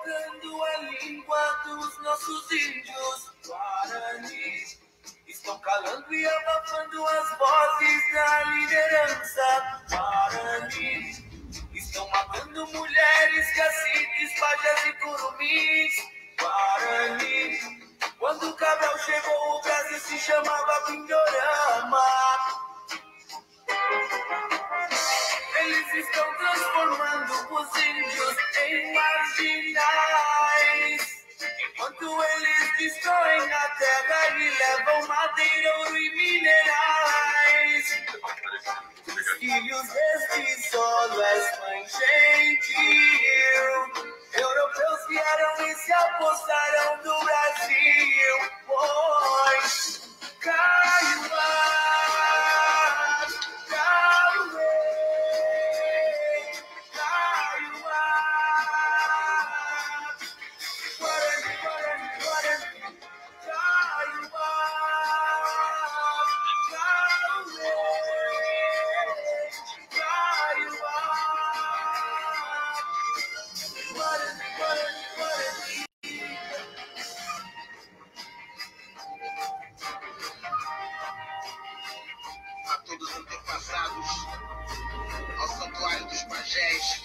matando a língua dos nossos índios Guarani. Estão calando e abafando as vozes da liderança Guarani. Estão matando mulheres, caciques, pajés e curumins Guarani. Quando Cabral chegou, o Brasil se chamava Pindorama. Eles estão transformando os índios em marginais. Enquanto eles destroem a terra e levam madeira, ouro e minerais. Os filhos deste solo és gentil. Europeus vieram e se apossaram do Brasil. Pois Kaiowá, Kaiowá, Kaiowá. Guarani, Guarani, Guarani, Kaiowá, Kaiowá, Kaiowá. Guarani, Guarani, Guarani. A todos os antepassados, ao santuário dos pajés,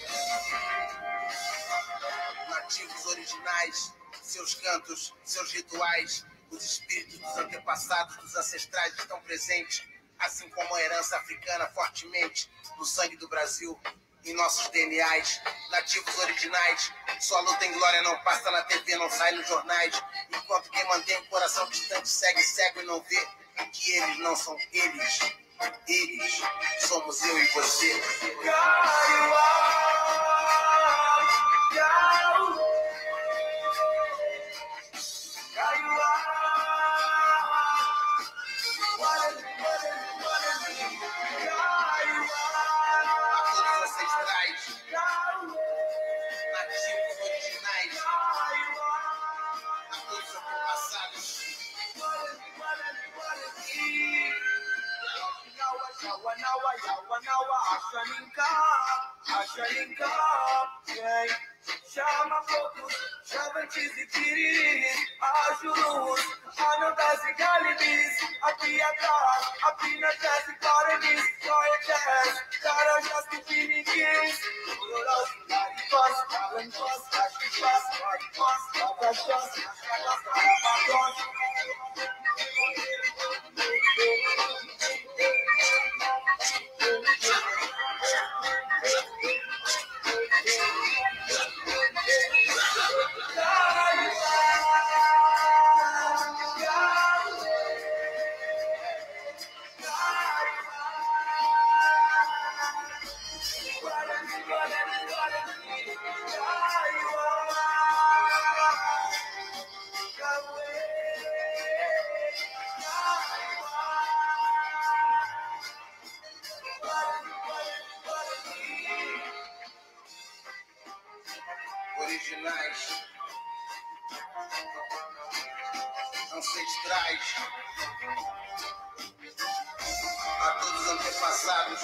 nativos originais, seus cantos, seus rituais, os espíritos dos antepassados, dos ancestrais estão presentes, assim como a herança africana fortemente no sangue do Brasil, em nossos DNAs, nativos originais. Sua luta em glória não passa na TV, não sai nos jornais, enquanto quem mantém o coração distante segue cego e não vê que eles não são eles. Eles somos eu e você. Kaiowá, Kaiowá, Kaiowá. Guarani, Guarani, Guarani, Kaiowá, A todos os ancestrais, Kaiowá, nativos originais, Kaiowá. a todos os antepassados. Guarani, Guarani, Guarani. Yawa, nawa, yawa, nawa, Axaninka, vem. Chama poucos, chavantes e piriris, ajurus, anandas e galibis, apiatás, apinatas e guaranis, coetés, carajás e piniquins, ururás, laricós, calancós, cachipás, maricós, cacachós, carapatós. Originais, ancestrais, a todos os antepassados.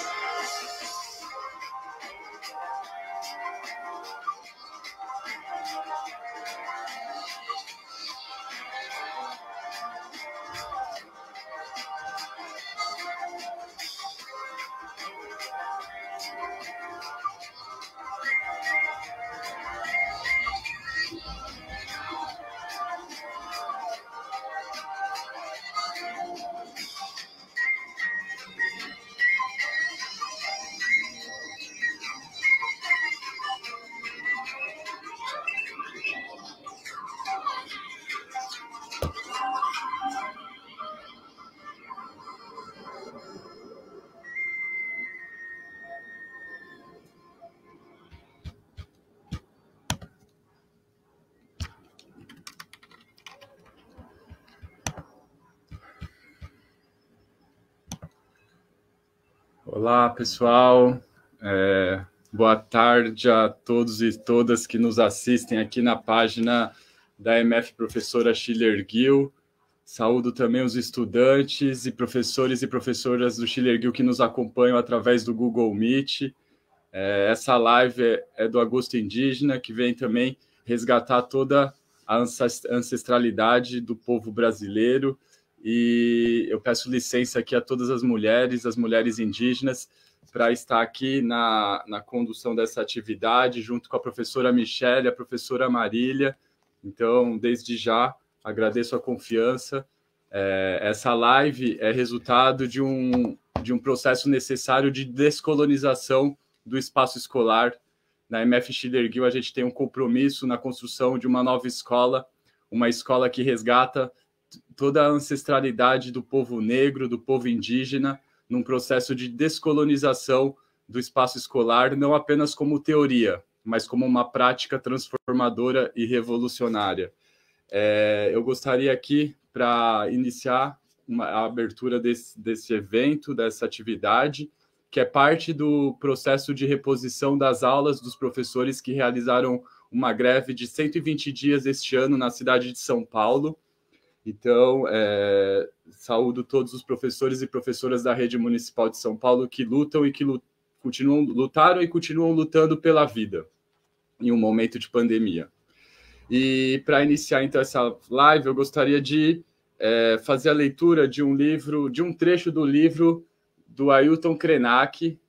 Olá, pessoal. Boa tarde a todos e todas que nos assistem aqui na página da MF Professora Schiller Gil. Saúdo também os estudantes e professores e professoras do Schiller Gil que nos acompanham através do Google Meet. Essa live é do Agosto Indígena, que vem também resgatar toda a ancestralidade do povo brasileiro. E eu peço licença aqui a todas as mulheres indígenas, para estar aqui na condução dessa atividade, junto com a professora Michele, a professora Marília. Então, desde já, agradeço a confiança. Essa live é resultado de um processo necessário de descolonização do espaço escolar. Na MF Schiller Gill, a gente tem um compromisso na construção de uma nova escola, uma escola que resgata toda a ancestralidade do povo negro, do povo indígena, num processo de descolonização do espaço escolar, não apenas como teoria, mas como uma prática transformadora e revolucionária. Eu gostaria aqui, para iniciar a abertura desse evento, dessa atividade, que é parte do processo de reposição das aulas dos professores que realizaram uma greve de 120 dias este ano na cidade de São Paulo. Então, saúdo todos os professores e professoras da Rede Municipal de São Paulo que lutam e que lutaram e continuam lutando pela vida em um momento de pandemia. E para iniciar, então, essa live, eu gostaria de fazer a leitura de um trecho do livro do Ailton Krenak,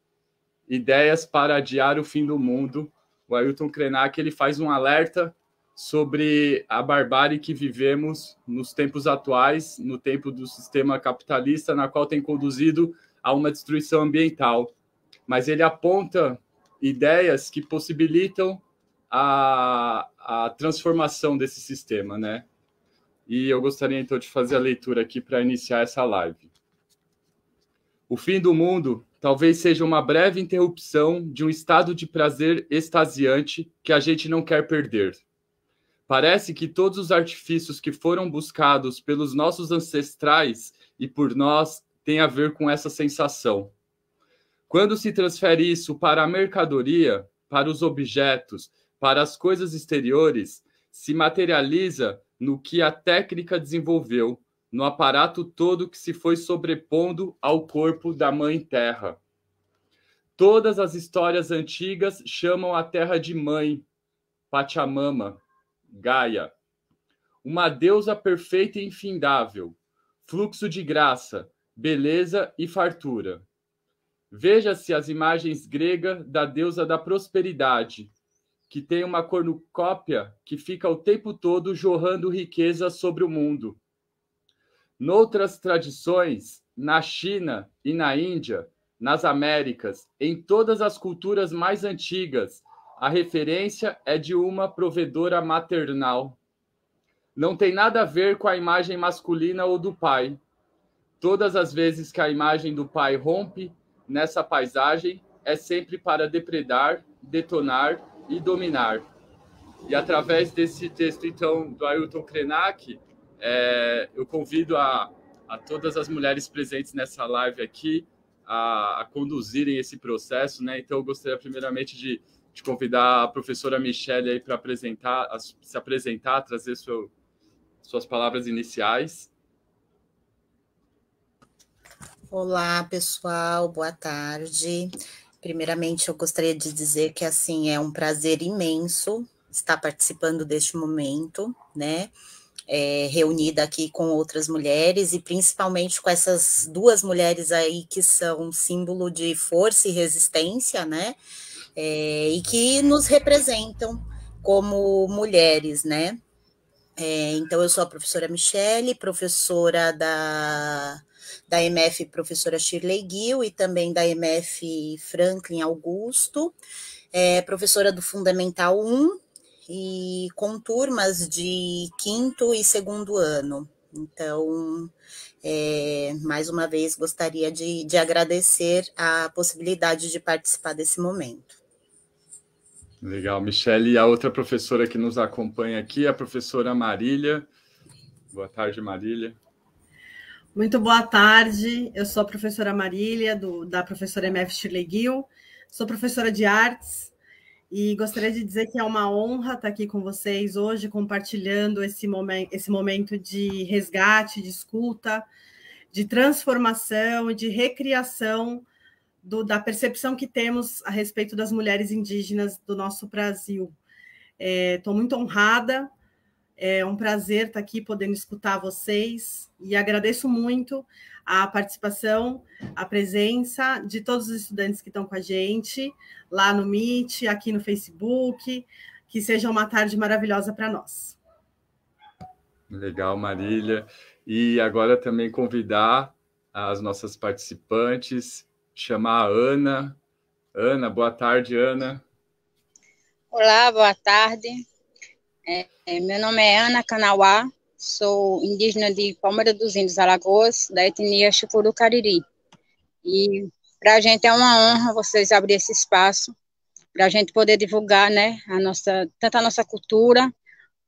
Ideias para Adiar o Fim do Mundo. O Ailton Krenak, ele faz um alerta sobre a barbárie que vivemos nos tempos atuais, no tempo do sistema capitalista, na qual tem conduzido a uma destruição ambiental. Mas ele aponta ideias que possibilitam a transformação desse sistema, né? E eu gostaria, então, de fazer a leitura aqui para iniciar essa live. O fim do mundo talvez seja uma breve interrupção de um estado de prazer extasiante que a gente não quer perder. Parece que todos os artifícios que foram buscados pelos nossos ancestrais e por nós têm a ver com essa sensação. Quando se transfere isso para a mercadoria, para os objetos, para as coisas exteriores, se materializa no que a técnica desenvolveu, no aparato todo que se foi sobrepondo ao corpo da Mãe Terra. Todas as histórias antigas chamam a Terra de Mãe, Pachamama, Gaia, uma deusa perfeita e infindável, fluxo de graça, beleza e fartura. Veja-se as imagens gregas da deusa da prosperidade, que tem uma cornucópia que fica o tempo todo jorrando riqueza sobre o mundo. Noutras tradições, na China e na Índia, nas Américas, em todas as culturas mais antigas, a referência é de uma provedora maternal. Não tem nada a ver com a imagem masculina ou do pai. Todas as vezes que a imagem do pai rompe nessa paisagem, é sempre para depredar, detonar e dominar. E através desse texto, então, do Ailton Krenak, eu convido a todas as mulheres presentes nessa live aqui a conduzirem esse processo, né? Então, eu gostaria primeiramente de convidar a professora Michele aí para se apresentar, trazer suas palavras iniciais. Olá, pessoal, boa tarde. Primeiramente, eu gostaria de dizer que, assim, é um prazer imenso estar participando deste momento, né? Reunida aqui com outras mulheres e principalmente com essas duas mulheres aí que são símbolo de força e resistência, né? E que nos representam como mulheres, né? Então, eu sou a professora Michele, professora da MF Professora Schiller Gill e também da MF Franklin Augusto, professora do Fundamental 1 e com turmas de 5º e 2º ano. Então, mais uma vez, gostaria de agradecer a possibilidade de participar desse momento. Legal, Michele. E a outra professora que nos acompanha aqui é a professora Marília. Boa tarde, Marília. Muito boa tarde, eu sou a professora Marília, da professora MF Schiller Gill, sou professora de artes e gostaria de dizer que é uma honra estar aqui com vocês hoje, compartilhando esse momento de resgate, de escuta, de transformação e de recriação da percepção que temos a respeito das mulheres indígenas do nosso Brasil. Estou muito honrada, é um prazer estar aqui podendo escutar vocês e agradeço muito a participação, a presença de todos os estudantes que estão com a gente lá no Meet, aqui no Facebook. Que seja uma tarde maravilhosa para nós. Legal, Marília. E agora também convidar as nossas participantes, chamar a Ana. Ana, boa tarde, Ana. Olá, boa tarde. Meu nome é Ana Canauá, sou indígena de Palmeira dos Índios, Alagoas, da etnia Chucuru-Cariri. E para a gente é uma honra vocês abrirem esse espaço para a gente poder divulgar, né, tanto a nossa cultura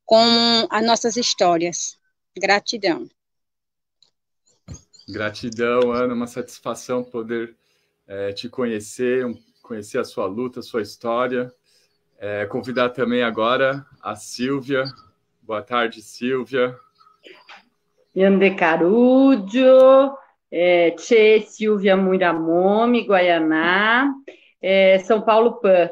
como as nossas histórias. Gratidão. Gratidão, Ana, uma satisfação poder te conhecer, conhecer a sua luta, a sua história. Convidar também agora a Silvia. Boa tarde, Silvia. Yande Carúdio, Tchê Silvia Muiramomi, Guaianá, São Paulo PAN.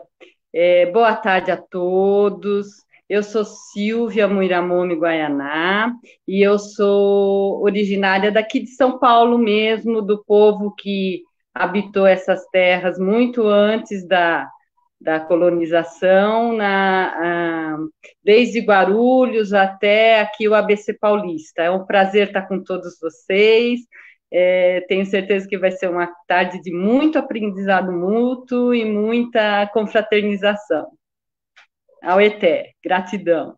Boa tarde a todos. Eu sou Silvia Muiramomi Guaianá e eu sou originária daqui de São Paulo mesmo, do povo que habitou essas terras muito antes da colonização, desde Guarulhos até aqui o ABC Paulista. É um prazer estar com todos vocês. Tenho certeza que vai ser uma tarde de muito aprendizado mútuo e muita confraternização. Aueté, gratidão.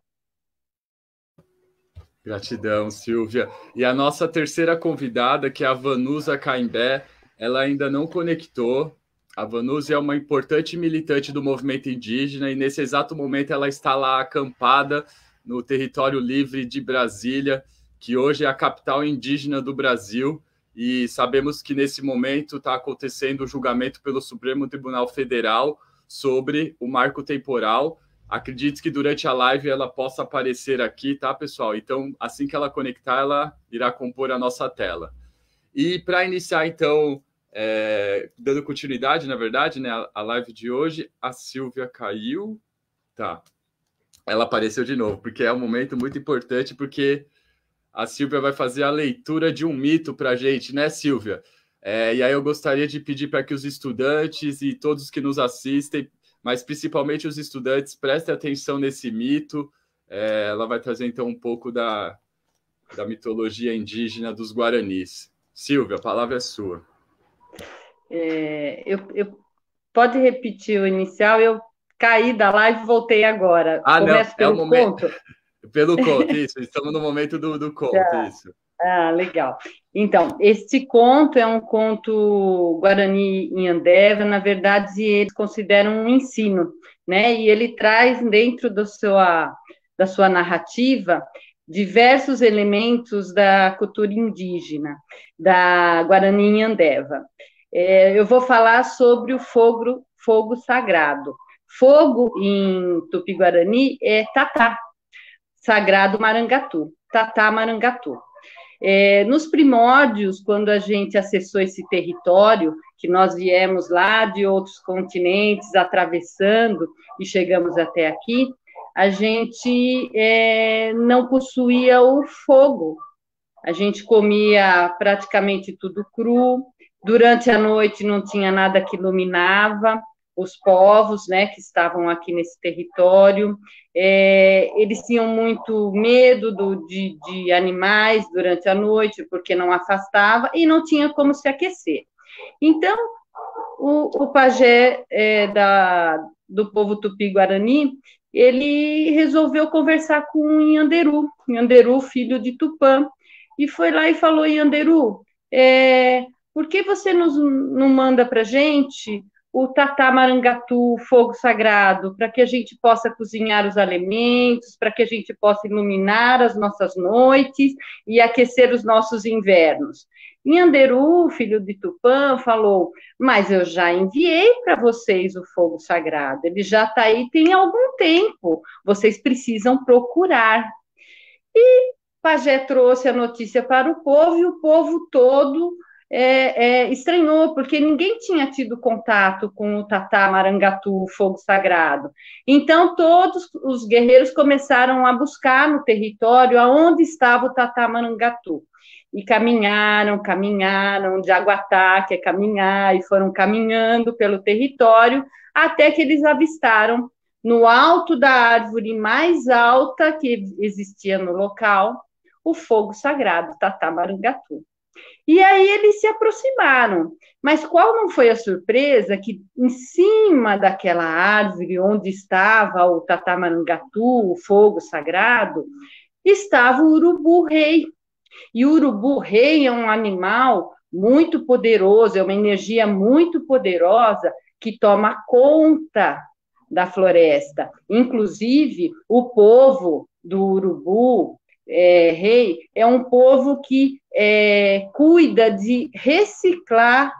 Gratidão, Silvia. E a nossa terceira convidada, que é a Vanusa Caimbé, ela ainda não conectou. A Vanusa é uma importante militante do movimento indígena e nesse exato momento ela está lá acampada no Território Livre de Brasília, que hoje é a capital indígena do Brasil. E sabemos que nesse momento está acontecendo o julgamento pelo Supremo Tribunal Federal sobre o marco temporal. Acredito que durante a live ela possa aparecer aqui, tá, pessoal? Então, assim que ela conectar, ela irá compor a nossa tela. E para iniciar, então, dando continuidade, na verdade, né, a live de hoje, a Silvia caiu. Tá. Ela apareceu de novo, porque é um momento muito importante, porque a Silvia vai fazer a leitura de um mito para a gente, né, Silvia? E aí eu gostaria de pedir para que os estudantes e todos que nos assistem, mas principalmente os estudantes, prestem atenção nesse mito. Ela vai trazer, então, um pouco da mitologia indígena dos Guaranis. Silvia, a palavra é sua. Pode repetir o inicial? Eu caí da live e voltei agora. Começo pelo conto? Pelo conto, isso. Estamos no momento do conto, isso. Legal. Então, este conto é um conto Guarani Inhandeva. Na verdade, eles consideram um ensino, né? E ele traz dentro da sua narrativa diversos elementos da cultura indígena, da Guarani Inhandeva. Eu vou falar sobre o fogo sagrado. Fogo, em Tupi-Guarani, é tatá, sagrado marangatu, tatá marangatu. Nos primórdios, quando a gente acessou esse território, que nós viemos lá de outros continentes, atravessando e chegamos até aqui, a gente não possuía o fogo. A gente comia praticamente tudo cru. Durante a noite não tinha nada que iluminava. Os povos, né, que estavam aqui nesse território, eles tinham muito medo de animais durante a noite, porque não afastava, e não tinha como se aquecer. Então, o pajé do povo Tupi-Guarani, ele resolveu conversar com o Inhanderu, filho de Tupã, e foi lá e falou: Inhanderu, por que você não manda para a gente o tatá marangatu, fogo sagrado, para que a gente possa cozinhar os alimentos, para que a gente possa iluminar as nossas noites e aquecer os nossos invernos? Inhanderu, filho de Tupã, falou: mas eu já enviei para vocês o fogo sagrado, ele já está aí tem algum tempo, vocês precisam procurar. E Pajé trouxe a notícia para o povo, e o povo todo estranhou, porque ninguém tinha tido contato com o Tatá Marangatu, o fogo sagrado. Então, todos os guerreiros começaram a buscar no território aonde estava o Tatá Marangatu. E caminharam, de Aguatá, que é caminhar, e foram caminhando pelo território, até que eles avistaram, no alto da árvore mais alta que existia no local, o fogo sagrado, Tatá Marangatu. E aí eles se aproximaram. Mas qual não foi a surpresa? Que em cima daquela árvore onde estava o Tatá Marangatu, o fogo sagrado, estava o urubu-rei. E o urubu-rei é um animal muito poderoso, é uma energia muito poderosa que toma conta da floresta. Inclusive, o povo do urubu rei é um povo que cuida de reciclar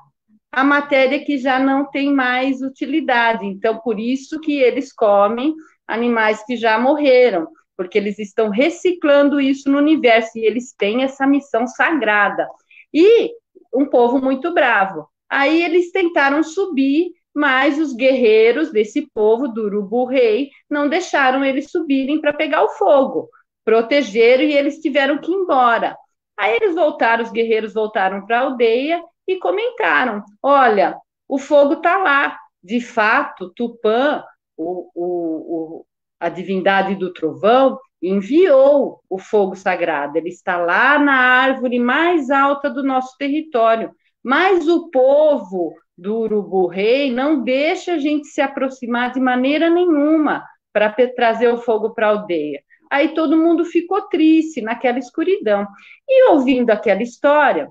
a matéria que já não tem mais utilidade. Então, por isso que eles comem animais que já morreram, porque eles estão reciclando isso no universo, e eles têm essa missão sagrada. E um povo muito bravo. Aí eles tentaram subir, mas os guerreiros desse povo, do urubu-rei, não deixaram eles subirem para pegar o fogo. Protegeram e eles tiveram que ir embora. Aí eles voltaram, os guerreiros voltaram para a aldeia e comentaram: olha, o fogo está lá. De fato, Tupã, a divindade do trovão, enviou o fogo sagrado. Ele está lá na árvore mais alta do nosso território. Mas o povo do urubu-rei não deixa a gente se aproximar de maneira nenhuma para trazer o fogo para a aldeia. Aí todo mundo ficou triste naquela escuridão. E ouvindo aquela história,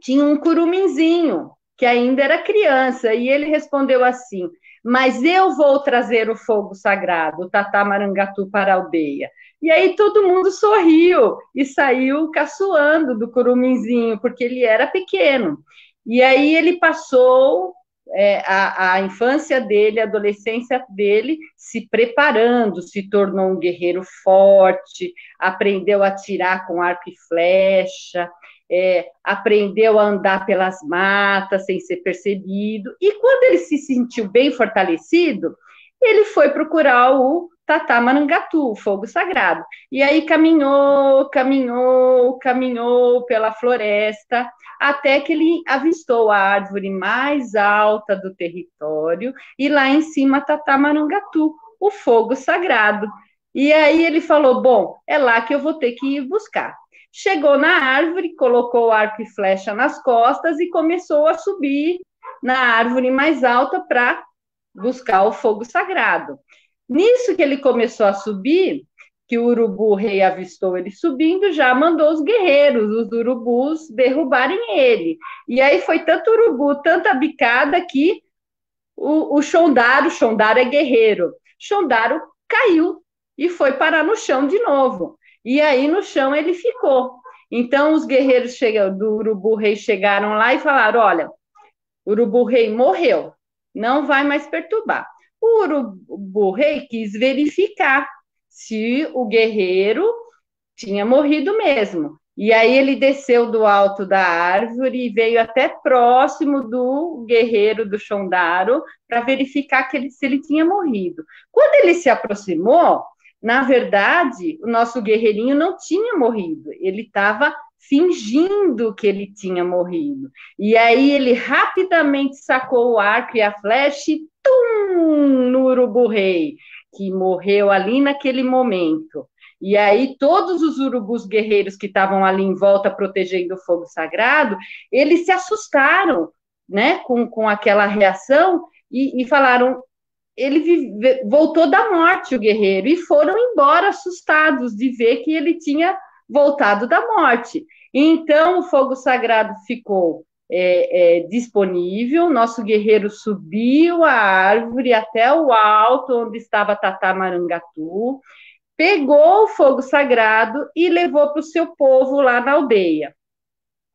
tinha um curuminzinho, que ainda era criança, e ele respondeu assim: mas eu vou trazer o fogo sagrado, o Tatá Marangatu, para a aldeia. E aí todo mundo sorriu e saiu caçoando do curuminzinho, porque ele era pequeno. E aí ele passou a infância dele, a adolescência dele, se preparando, se tornou um guerreiro forte, aprendeu a atirar com arco e flecha, aprendeu a andar pelas matas sem ser percebido, e quando ele se sentiu bem fortalecido, ele foi procurar o Tatá Marangatu, o fogo sagrado, e aí caminhou pela floresta, até que ele avistou a árvore mais alta do território, e lá em cima Tatá Marangatu, o fogo sagrado. E aí ele falou: bom, é lá que eu vou ter que ir buscar. Chegou na árvore, colocou o arco e flecha nas costas e começou a subir na árvore mais alta para buscar o fogo sagrado. Nisso que ele começou a subir, que o urubu-rei avistou ele subindo, já mandou os guerreiros, os urubus, derrubarem ele. E aí foi tanto urubu, tanta bicada, que o Shondaro é guerreiro, Shondaro caiu e foi parar no chão de novo. E aí no chão ele ficou. Então os guerreiros do urubu-rei chegaram lá e falaram: olha, o urubu-rei morreu, não vai mais perturbar. O urubu-rei quis verificar se o guerreiro tinha morrido mesmo. E aí ele desceu do alto da árvore e veio até próximo do guerreiro do Shondaro para verificar se ele tinha morrido. Quando ele se aproximou, na verdade, o nosso guerreirinho não tinha morrido, ele estava fingindo que ele tinha morrido. E aí ele rapidamente sacou o arco e a flecha e tum, no urubu-rei, que morreu ali naquele momento. E aí todos os urubus guerreiros que estavam ali em volta protegendo o fogo sagrado, eles se assustaram, né, com aquela reação e falaram: ele voltou da morte, o guerreiro, e foram embora assustados de ver que ele tinha voltado da morte. Então o fogo sagrado ficou disponível, nosso guerreiro subiu a árvore até o alto onde estava Tatá Marangatu, pegou o fogo sagrado e levou para o seu povo lá na aldeia.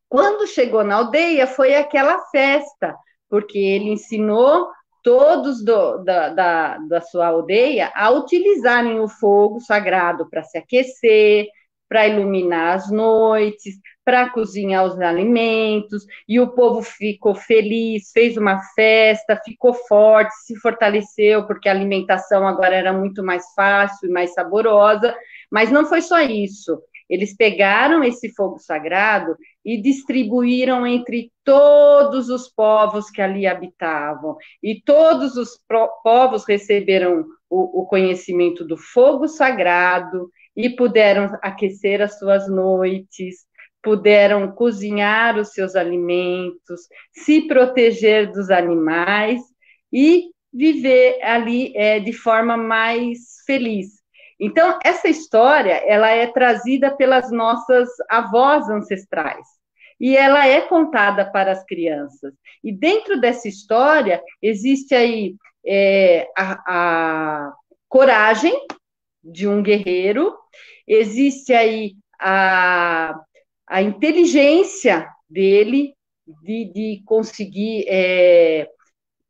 Quando chegou na aldeia, foi aquela festa, porque ele ensinou todos da sua aldeia a utilizarem o fogo sagrado para se aquecer, para iluminar as noites, para cozinhar os alimentos, e o povo ficou feliz, fez uma festa, ficou forte, se fortaleceu, porque a alimentação agora era muito mais fácil e mais saborosa, mas não foi só isso. Eles pegaram esse fogo sagrado e distribuíram entre todos os povos que ali habitavam, e todos os povos receberam o conhecimento do fogo sagrado e puderam aquecer as suas noites, puderam cozinhar os seus alimentos, se proteger dos animais e viver ali de forma mais feliz. Então, essa história, ela é trazida pelas nossas avós ancestrais, e ela é contada para as crianças. E dentro dessa história, existe aí a coragem de um guerreiro, existe aí a inteligência dele de conseguir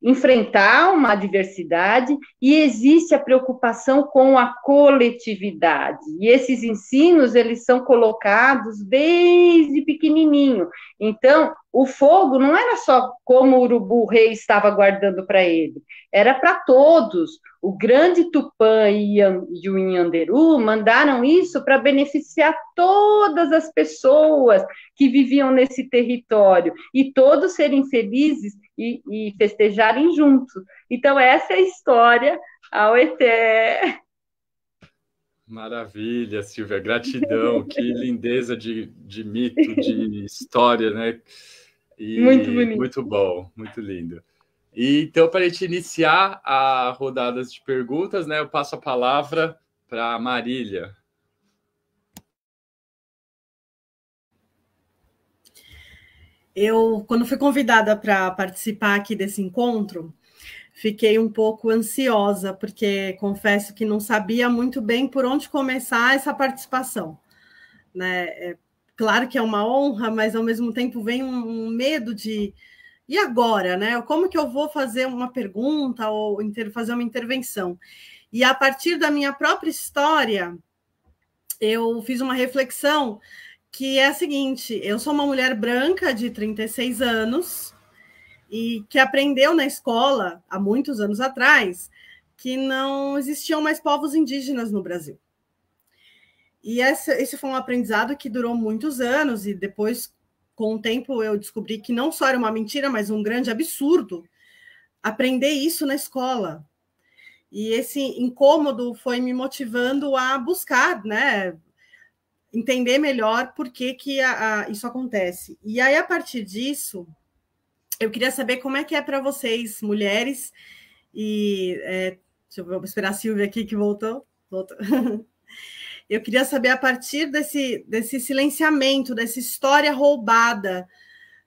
enfrentar uma adversidade, e existe a preocupação com a coletividade. E esses ensinos, eles são colocados desde pequenininho. Então, o fogo não era só como o urubu-rei estava guardando para ele, era para todos. O grande Tupã e o Inhanderu mandaram isso para beneficiar todas as pessoas que viviam nesse território, e todos serem felizes e festejarem juntos. Então, essa é a história ao Eté. Maravilha, Silvia, gratidão, que lindeza de mito, de história, né? E muito bonito. Muito bom, muito lindo. E então, para a gente iniciar a rodada de perguntas, né, eu passo a palavra para a Marília. Eu, quando fui convidada para participar aqui desse encontro, fiquei um pouco ansiosa, porque confesso que não sabia muito bem por onde começar essa participação, né? Claro que é uma honra, mas ao mesmo tempo vem um medo de... E agora, né? Como que eu vou fazer uma pergunta ou fazer uma intervenção? E a partir da minha própria história, eu fiz uma reflexão que é a seguinte: eu sou uma mulher branca de 36 anos e que aprendeu na escola, há muitos anos atrás, que não existiam mais povos indígenas no Brasil. E esse foi um aprendizado que durou muitos anos, e depois, com o tempo, eu descobri que não só era uma mentira, mas um grande absurdo aprender isso na escola. E esse incômodo foi me motivando a buscar, né, entender melhor por que isso acontece. E aí, a partir disso, eu queria saber como é que é para vocês, mulheres, e deixa eu ver, vou esperar a Silvia aqui, que voltou. Eu queria saber, a partir desse silenciamento, dessa história roubada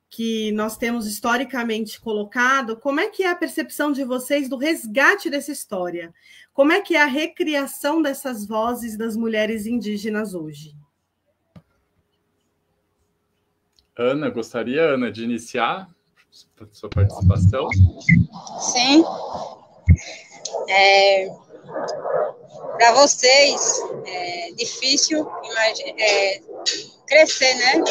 que nós temos historicamente colocado, como é que é a percepção de vocês do resgate dessa história? Como é que é a recriação dessas vozes das mulheres indígenas hoje? Ana, gostaria, Ana, de iniciar sua participação? Sim. Para vocês é difícil crescer, né?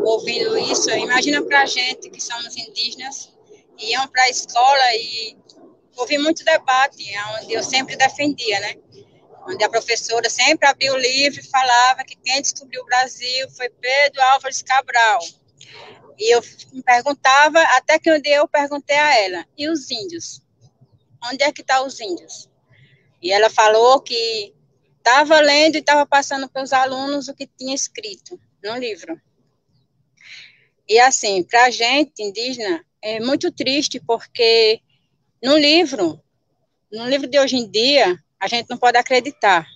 Ouvindo isso. Imagina para a gente que somos indígenas, iam para a escola e ouvi muito debate, onde eu sempre defendia, né? Onde a professora sempre abria o livro e falava que quem descobriu o Brasil foi Pedro Álvares Cabral. E eu me perguntava, até que um dia eu perguntei a ela: e os índios? Onde é que estão os índios? E ela falou que estava lendo e estava passando para os alunos o que tinha escrito no livro. E assim, para a gente indígena, é muito triste, porque no livro de hoje em dia, a gente não pode acreditar.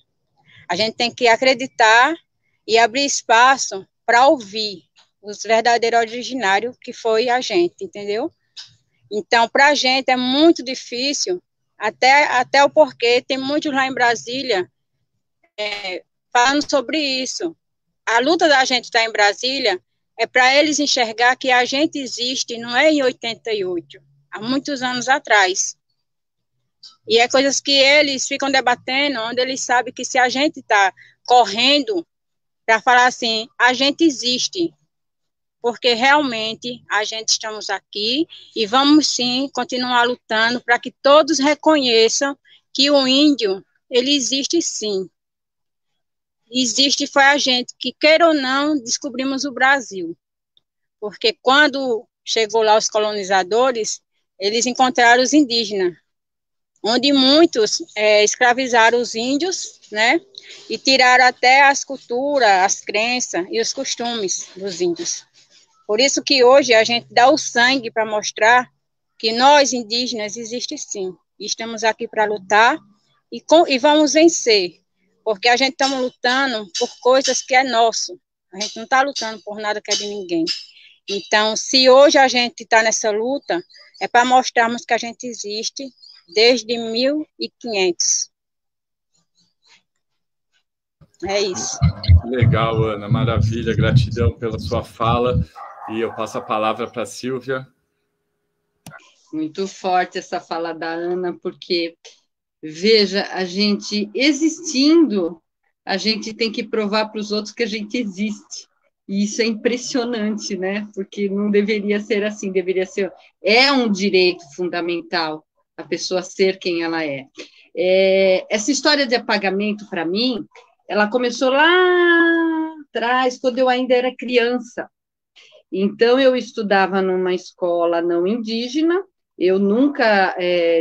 A gente tem que acreditar e abrir espaço para ouvir os verdadeiros originários, que foi a gente, entendeu? Então, para a gente é muito difícil, até o porquê, tem muitos lá em Brasília falando sobre isso. A luta da gente estar em Brasília é para eles enxergar que a gente existe, não é em 88, há muitos anos atrás. E é coisas que eles ficam debatendo, onde eles sabem que se a gente está correndo para falar assim, a gente existe, porque realmente a gente estamos aqui e vamos sim continuar lutando para que todos reconheçam que o índio, ele existe sim. Existe, foi a gente que, queira ou não, descobrimos o Brasil. Porque quando chegou lá os colonizadores, eles encontraram os indígenas, onde muitos escravizaram os índios, né? E tiraram até as culturas, as crenças e os costumes dos índios. Por isso que hoje a gente dá o sangue para mostrar que nós, indígenas, existimos sim. Estamos aqui para lutar e vamos vencer. Porque a gente está lutando por coisas que é nosso. A gente não está lutando por nada que é de ninguém. Então, se hoje a gente está nessa luta, é para mostrarmos que a gente existe desde 1500. É isso. Legal, Ana, maravilha, gratidão pela sua fala. E eu passo a palavra para a Silvia. Muito forte essa fala da Ana, porque, veja, a gente existindo, a gente tem que provar para os outros que a gente existe. E isso é impressionante, né? Porque não deveria ser assim, deveria ser... É um direito fundamental a pessoa ser quem ela é. Essa história de apagamento, para mim, ela começou lá atrás, quando eu ainda era criança. Então, eu estudava numa escola não indígena, eu nunca,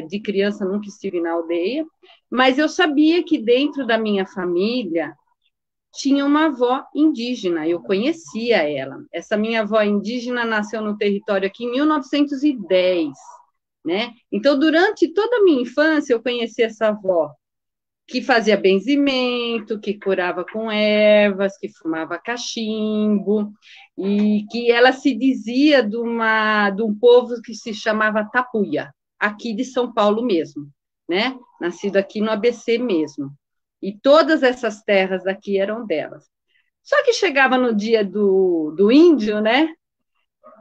de criança, nunca estive na aldeia, mas eu sabia que dentro da minha família tinha uma avó indígena, eu conhecia ela. Essa minha avó indígena nasceu no território aqui em 1910, né? Então, durante toda a minha infância, eu conheci essa avó, que fazia benzimento, que curava com ervas, que fumava cachimbo, e que ela se dizia de um povo que se chamava Tapuia, aqui de São Paulo mesmo, né? Nascido aqui no ABC mesmo. E todas essas terras daqui eram delas. Só que chegava no dia do índio, né?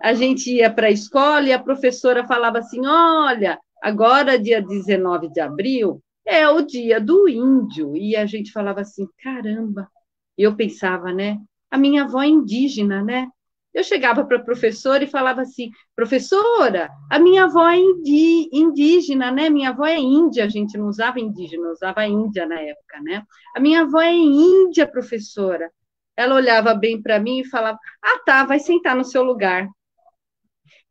A gente ia para a escola e a professora falava assim, olha, agora, dia 19 de abril, é o dia do índio. E a gente falava assim, caramba. E eu pensava, né? A minha avó é indígena, né? Eu chegava para a professora e falava assim, professora, a minha avó é indígena, né? Minha avó é índia. A gente não usava indígena, usava índia na época, né? A minha avó é índia, professora. Ela olhava bem para mim e falava, ah, tá, vai sentar no seu lugar.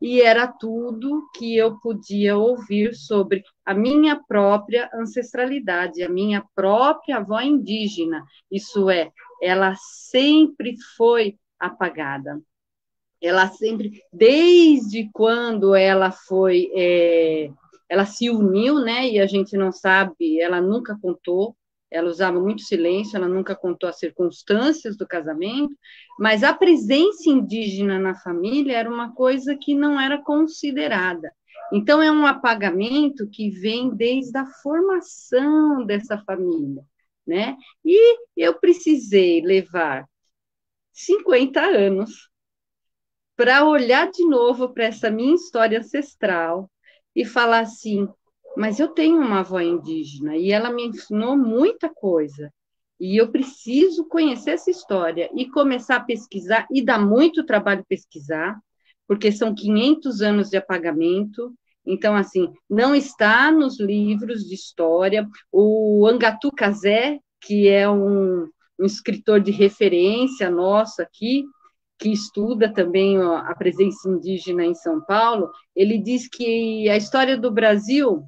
E era tudo que eu podia ouvir sobre a minha própria ancestralidade, a minha própria avó indígena. Isso é, ela sempre foi apagada. Ela sempre, desde quando ela foi, ela se uniu, né? E a gente não sabe, ela nunca contou. Ela usava muito silêncio, ela nunca contou as circunstâncias do casamento, mas a presença indígena na família era uma coisa que não era considerada. Então, é um apagamento que vem desde a formação dessa família, né? E eu precisei levar 50 anos para olhar de novo para essa minha história ancestral e falar assim, mas eu tenho uma avó indígena e ela me ensinou muita coisa. E eu preciso conhecer essa história e começar a pesquisar, e dá muito trabalho pesquisar, porque são 500 anos de apagamento. Então, assim, não está nos livros de história. O Angatu Casé, que é um escritor de referência nosso aqui, que estuda também a presença indígena em São Paulo, ele diz que a história do Brasil,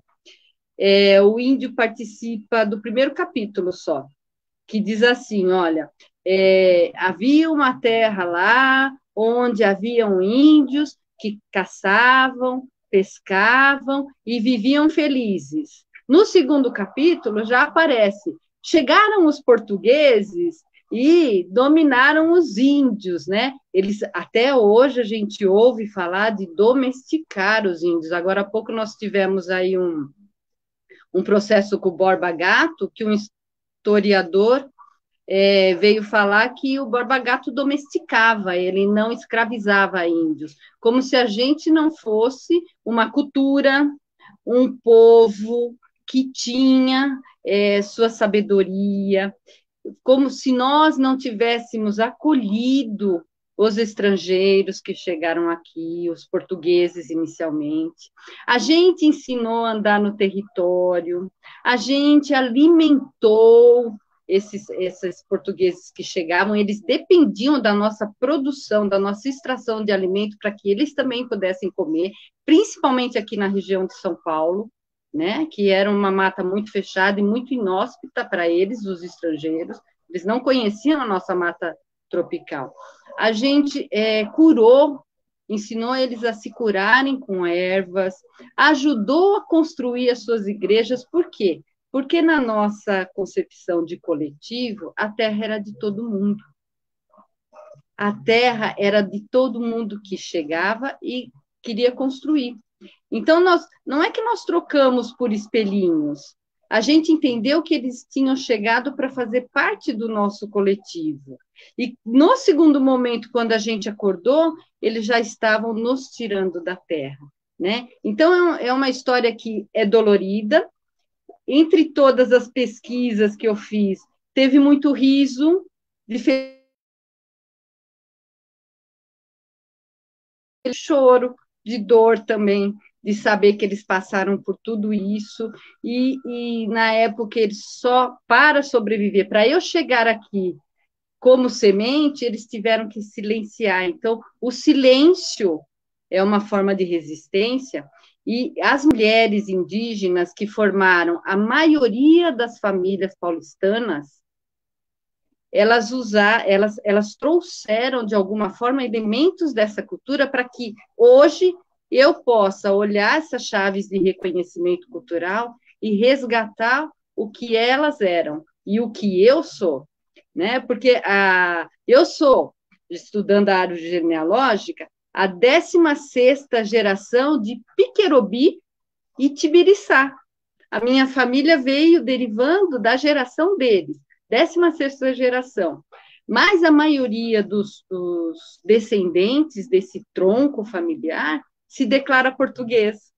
o índio participa do primeiro capítulo só, que diz assim, olha, havia uma terra lá, onde haviam índios que caçavam, pescavam e viviam felizes. No segundo capítulo já aparece, chegaram os portugueses e dominaram os índios, né? Eles, até hoje a gente ouve falar de domesticar os índios. Agora há pouco nós tivemos aí um processo com o Borba Gato, que um historiador veio falar que o Borba Gato domesticava, ele não escravizava índios, como se a gente não fosse uma cultura, um povo que tinha sua sabedoria, como se nós não tivéssemos acolhido os estrangeiros que chegaram aqui, os portugueses inicialmente. A gente ensinou a andar no território, a gente alimentou esses portugueses que chegavam, eles dependiam da nossa produção, da nossa extração de alimento para que eles também pudessem comer, principalmente aqui na região de São Paulo, né, que era uma mata muito fechada e muito inóspita para eles, os estrangeiros, eles não conheciam a nossa mata tropical. A gente curou, ensinou eles a se curarem com ervas, ajudou a construir as suas igrejas, por quê? Porque na nossa concepção de coletivo, a terra era de todo mundo. A terra era de todo mundo que chegava e queria construir. Então, não é que nós trocamos por espelhinhos, a gente entendeu que eles tinham chegado para fazer parte do nosso coletivo. E no segundo momento, quando a gente acordou, eles já estavam nos tirando da terra, né? Então, é uma história que é dolorida. Entre todas as pesquisas que eu fiz, teve muito riso, de choro, de dor também, de saber que eles passaram por tudo isso, e na época eles só, para sobreviver, para eu chegar aqui como semente, eles tiveram que silenciar. Então, o silêncio é uma forma de resistência, e as mulheres indígenas que formaram a maioria das famílias paulistanas, elas trouxeram, de alguma forma, elementos dessa cultura para que hoje eu possa olhar essas chaves de reconhecimento cultural e resgatar o que elas eram e o que eu sou, né? Porque eu sou, estudando a árvore genealógica, a 16ª geração de Piquerobi e Tibiriçá. A minha família veio derivando da geração deles, 16ª geração. Mas a maioria dos descendentes desse tronco familiar se declara português,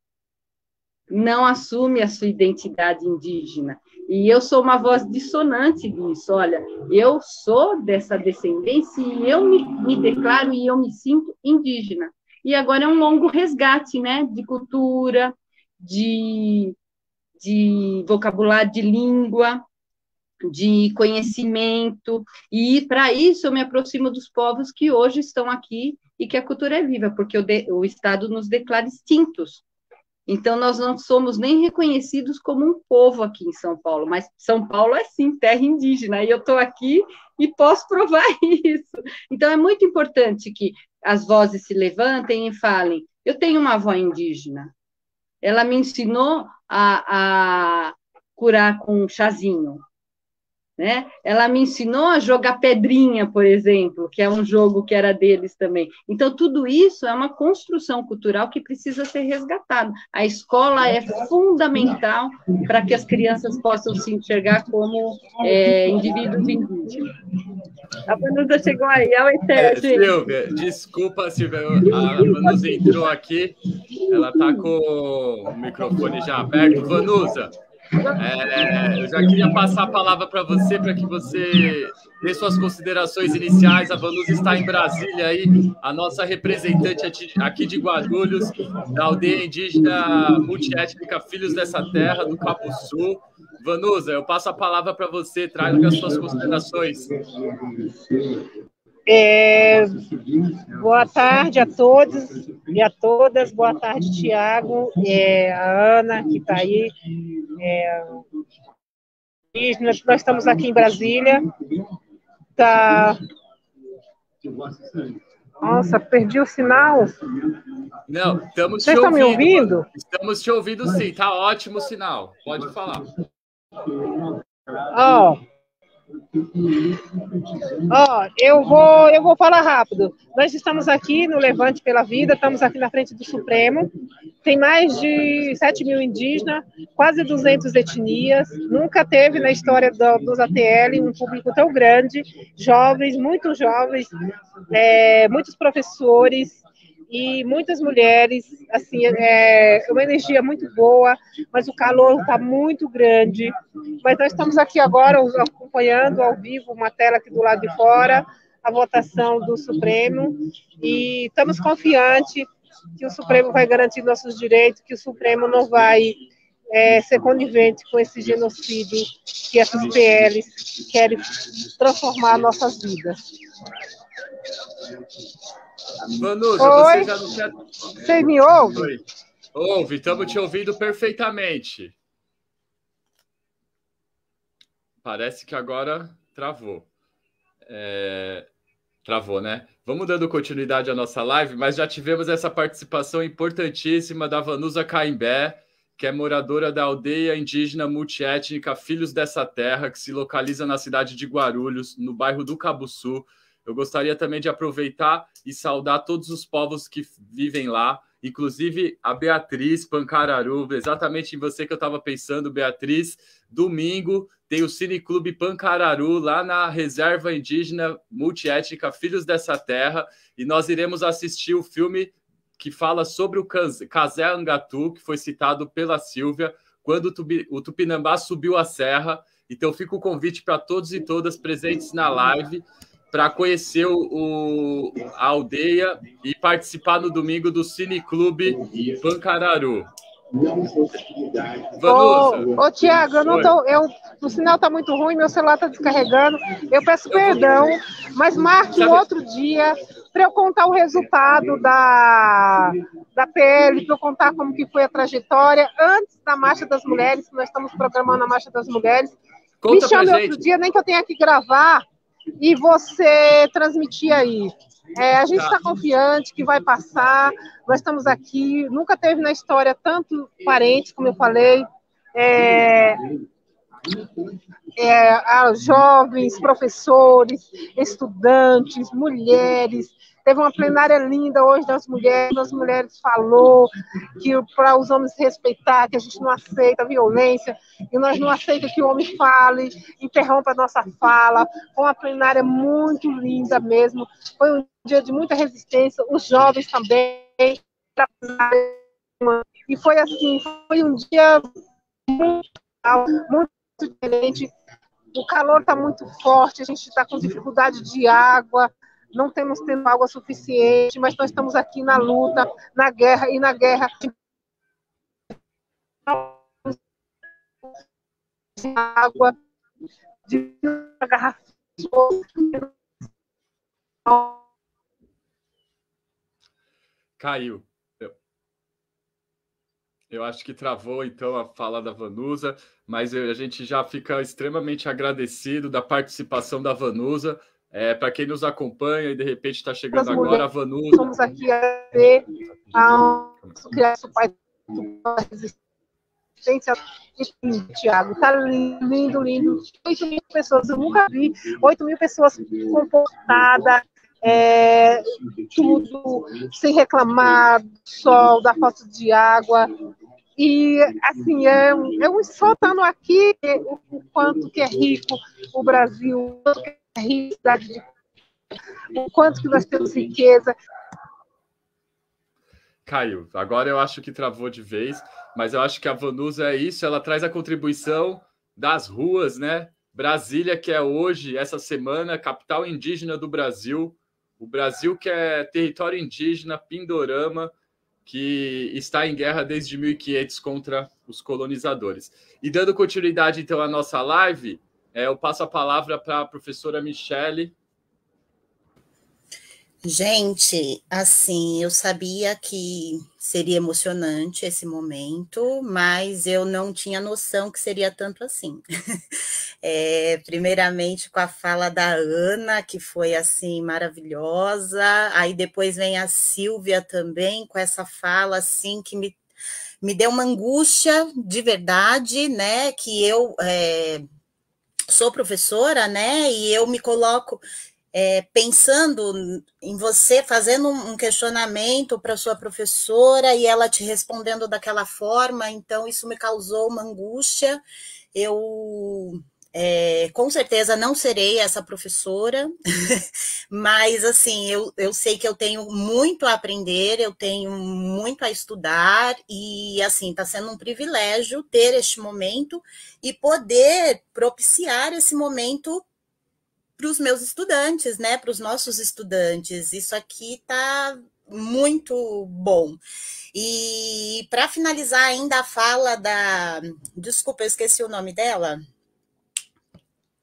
não assume a sua identidade indígena. E eu sou uma voz dissonante disso. Olha, eu sou dessa descendência e eu me declaro e eu me sinto indígena. E agora é um longo resgate, né, de cultura, de vocabulário, de língua, de conhecimento, e para isso eu me aproximo dos povos que hoje estão aqui e que a cultura é viva, porque o Estado nos declara extintos. Então, nós não somos nem reconhecidos como um povo aqui em São Paulo, mas São Paulo é, sim, terra indígena, e eu estou aqui e posso provar isso. Então, é muito importante que as vozes se levantem e falem, eu tenho uma avó indígena, ela me ensinou a curar com um chazinho, né? Ela me ensinou a jogar pedrinha, por exemplo, que é um jogo que era deles também. Então, tudo isso é uma construção cultural que precisa ser resgatada. A escola é fundamental para que as crianças possam se enxergar como indivíduos indígenos. A Vanusa chegou aí, Silvia, desculpa, Silvia, a Vanusa entrou aqui, ela está com o microfone já aberto. Vanusa, eu já queria passar a palavra para você, para que você dê suas considerações iniciais. A Vanusa está em Brasília, aí, a nossa representante aqui de Guarulhos, da aldeia indígena multiétnica Filhos dessa Terra, do Cabo Sul. Vanusa, eu passo a palavra para você, traga as suas considerações. Boa tarde a todos e a todas. Boa tarde, Tiago, a Ana, que está aí. Nós estamos aqui em Brasília. Nossa, perdi o sinal. Não, estamos te ouvindo. Vocês estão me ouvindo? Estamos te ouvindo, sim. Está ótimo o sinal. Pode falar. Eu vou falar rápido. Nós estamos aqui no Levante pela Vida, estamos aqui na frente do Supremo. Tem mais de 7.000 indígenas, quase 200 etnias. Nunca teve na história dos ATL um público tão grande, jovens, muitos professores e muitas mulheres, assim, é uma energia muito boa, mas o calor está muito grande. Mas nós estamos aqui agora acompanhando ao vivo uma tela aqui do lado de fora, a votação do Supremo, e estamos confiantes que o Supremo vai garantir nossos direitos, que o Supremo não vai ser conivente com esse genocídio que essas PLs querem transformar nossas vidas. Vanusa, Oi? você já não quer... Você me ouve? Oi. Ouve, estamos te ouvindo perfeitamente. Parece que agora travou. Travou, né? Vamos dando continuidade à nossa live, mas já tivemos essa participação importantíssima da Vanusa Caimbé, que é moradora da aldeia indígena multiétnica Filhos dessa Terra, que se localiza na cidade de Guarulhos, no bairro do Cabuçu. Eu gostaria também de aproveitar e saudar todos os povos que vivem lá, inclusive a Beatriz Pancararu, exatamente em você que eu estava pensando, Beatriz. Domingo tem o Cineclube Pancararu, lá na Reserva Indígena Multiétnica Filhos dessa Terra, e nós iremos assistir o filme que fala sobre o Casé Angatu, que foi citado pela Silvia, quando o Tupinambá subiu a serra. Então fica o convite para todos e todas presentes na live, para conhecer a aldeia e participar no domingo do Cineclube Pancararu. Ô, Tiago, o sinal está muito ruim, meu celular está descarregando. Eu peço perdão, mas marque um outro dia para eu contar o resultado da PL, para eu contar como que foi a trajetória antes da Marcha das Mulheres, que nós estamos programando a Marcha das Mulheres. Me chame outro dia, nem que eu tenha que gravar e você transmitir aí. A gente está confiante que vai passar, nós estamos aqui, nunca teve na história tanto parentes, como eu falei, jovens, professores, estudantes, mulheres. Teve uma plenária linda hoje das mulheres, as mulheres falou que para os homens respeitar, que a gente não aceita violência, e nós não aceitamos que o homem fale, interrompa a nossa fala. Foi uma plenária muito linda mesmo, foi um dia de muita resistência, os jovens também, e foi assim, foi um dia muito diferente. O calor está muito forte, a gente está com dificuldade de água, não temos tendo água suficiente, mas nós estamos aqui na luta, na guerra, e na guerra de água, de garrafa. Caiu. Eu acho que travou, então, a fala da Vanusa, mas a gente já fica extremamente agradecido da participação da Vanusa. Para quem nos acompanha e, de repente, está chegando agora, a Vanusa... Estamos aqui a ver o criança pai da resistência. Tiago, está lindo, lindo. 8.000 pessoas, eu nunca vi. 8.000 pessoas comportadas, tudo sem reclamar do sol, da falta de água. E, assim, só estando aqui, o quanto que é rico o Brasil, o quanto que é rico a cidade o quanto que nós temos riqueza. Caiu. Agora eu acho que travou de vez, mas eu acho que a Vanusa é isso, ela traz a contribuição das ruas, né? Brasília, que é hoje, essa semana, capital indígena do Brasil, o Brasil que é território indígena, Pindorama, que está em guerra desde 1500 contra os colonizadores. E dando continuidade, então, à nossa live, eu passo a palavra para a professora Michele. Gente, assim, eu sabia que seria emocionante esse momento, mas eu não tinha noção que seria tanto assim. Primeiramente com a fala da Ana, que foi assim maravilhosa, aí depois vem a Silvia também com essa fala assim que me deu uma angústia de verdade, né? Que eu sou professora, né? E eu me coloco pensando em você, fazendo um questionamento para sua professora e ela te respondendo daquela forma, então isso me causou uma angústia. Eu Com certeza não serei essa professora, mas assim, eu sei que eu tenho muito a aprender, eu tenho muito a estudar, e assim, está sendo um privilégio ter este momento e poder propiciar esse momento para os meus estudantes, né? Para os nossos estudantes. Isso aqui está muito bom. E para finalizar ainda a fala da... Desculpa, eu esqueci o nome dela.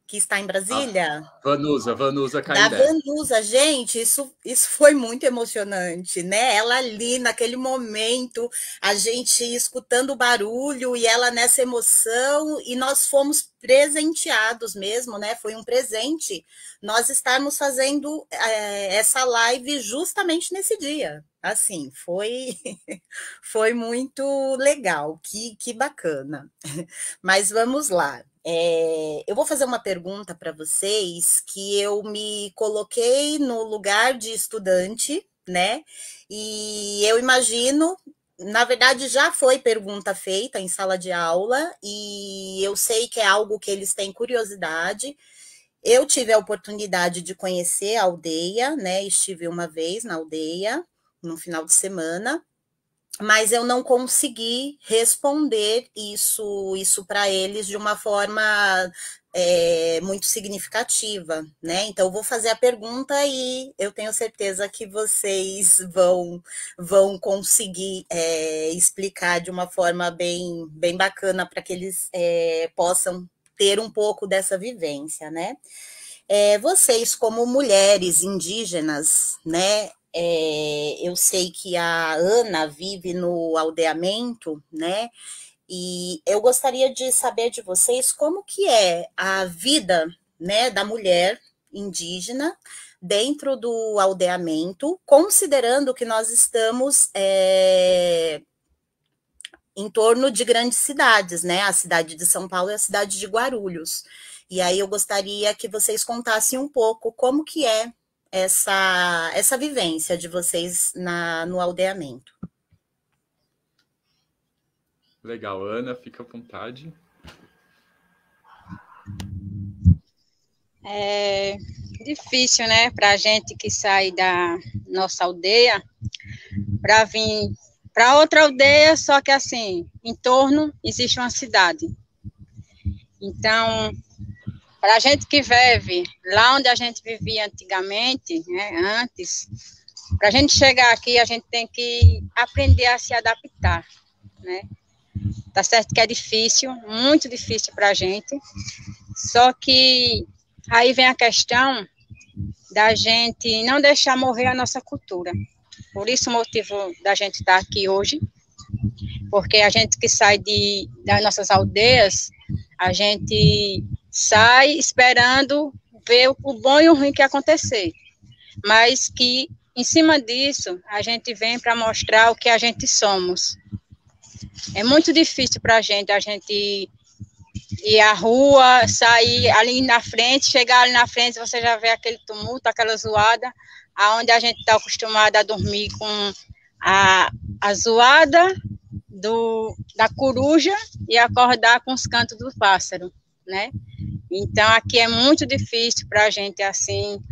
Que está em Brasília. Vanusa Caindé. Da Vanusa, gente, isso foi muito emocionante, né? Ela ali, naquele momento, a gente escutando o barulho e ela nessa emoção, e nós fomos presenteados mesmo, né? Foi um presente nós estarmos fazendo essa live justamente nesse dia. Assim, foi muito legal, que bacana. Mas vamos lá. Eu vou fazer uma pergunta para vocês, que eu me coloquei no lugar de estudante, né? E eu imagino, na verdade, já foi pergunta feita em sala de aula, e eu sei que é algo que eles têm curiosidade. Eu tive a oportunidade de conhecer a aldeia, né? Estive uma vez na aldeia, no final de semana, mas eu não consegui responder isso para eles de uma forma muito significativa, né? Então, eu vou fazer a pergunta e eu tenho certeza que vocês vão conseguir explicar de uma forma bem bacana para que eles possam ter um pouco dessa vivência, né? Vocês, como mulheres indígenas, né? Eu sei que a Ana vive no aldeamento, né? E eu gostaria de saber de vocês como que é a vida, né, da mulher indígena dentro do aldeamento, considerando que nós estamos em torno de grandes cidades, né? A cidade de São Paulo e a cidade de Guarulhos. E aí eu gostaria que vocês contassem um pouco como que é essa vivência de vocês no aldeamento. Legal, Ana, fica à vontade. É difícil, né, para a gente que sai da nossa aldeia para vir para outra aldeia, só que assim, em torno existe uma cidade. Então, para a gente que vive lá onde a gente vivia antigamente, né, antes, para a gente chegar aqui, a gente tem que aprender a se adaptar, né? Tá certo que é difícil, muito difícil para a gente, só que aí vem a questão da gente não deixar morrer a nossa cultura. Por isso o motivo da gente estar aqui hoje, porque a gente que sai das nossas aldeias, a gente sai esperando ver o bom e o ruim que acontecer, mas que, em cima disso, a gente vem para mostrar o que a gente somos. É muito difícil para a gente ir à rua, sair ali na frente, chegar ali na frente, você já vê aquele tumulto, aquela zoada, aonde a gente está acostumado a dormir com a zoada da coruja e acordar com os cantos do pássaro, né? Então, aqui é muito difícil para a gente, assim,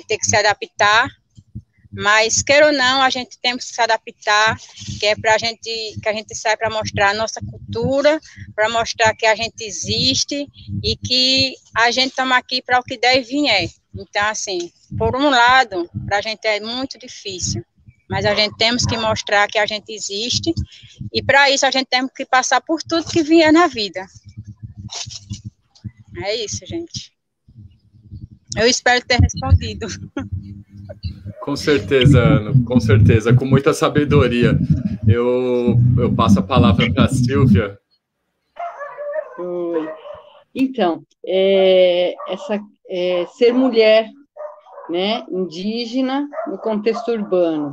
ter que se adaptar, mas, queira ou não, a gente tem que se adaptar, que é para que a gente sai para mostrar a nossa cultura, para mostrar que a gente existe e que a gente estamos aqui para o que der e vier. Então, assim, por um lado, para a gente é muito difícil, mas a gente temos que mostrar que a gente existe, e para isso a gente tem que passar por tudo que vier na vida. É isso, gente. Eu espero ter respondido. Com certeza, Ana, com certeza, com muita sabedoria. Eu passo a palavra para a Silvia. Oi. Então, ser mulher, né, indígena no contexto urbano,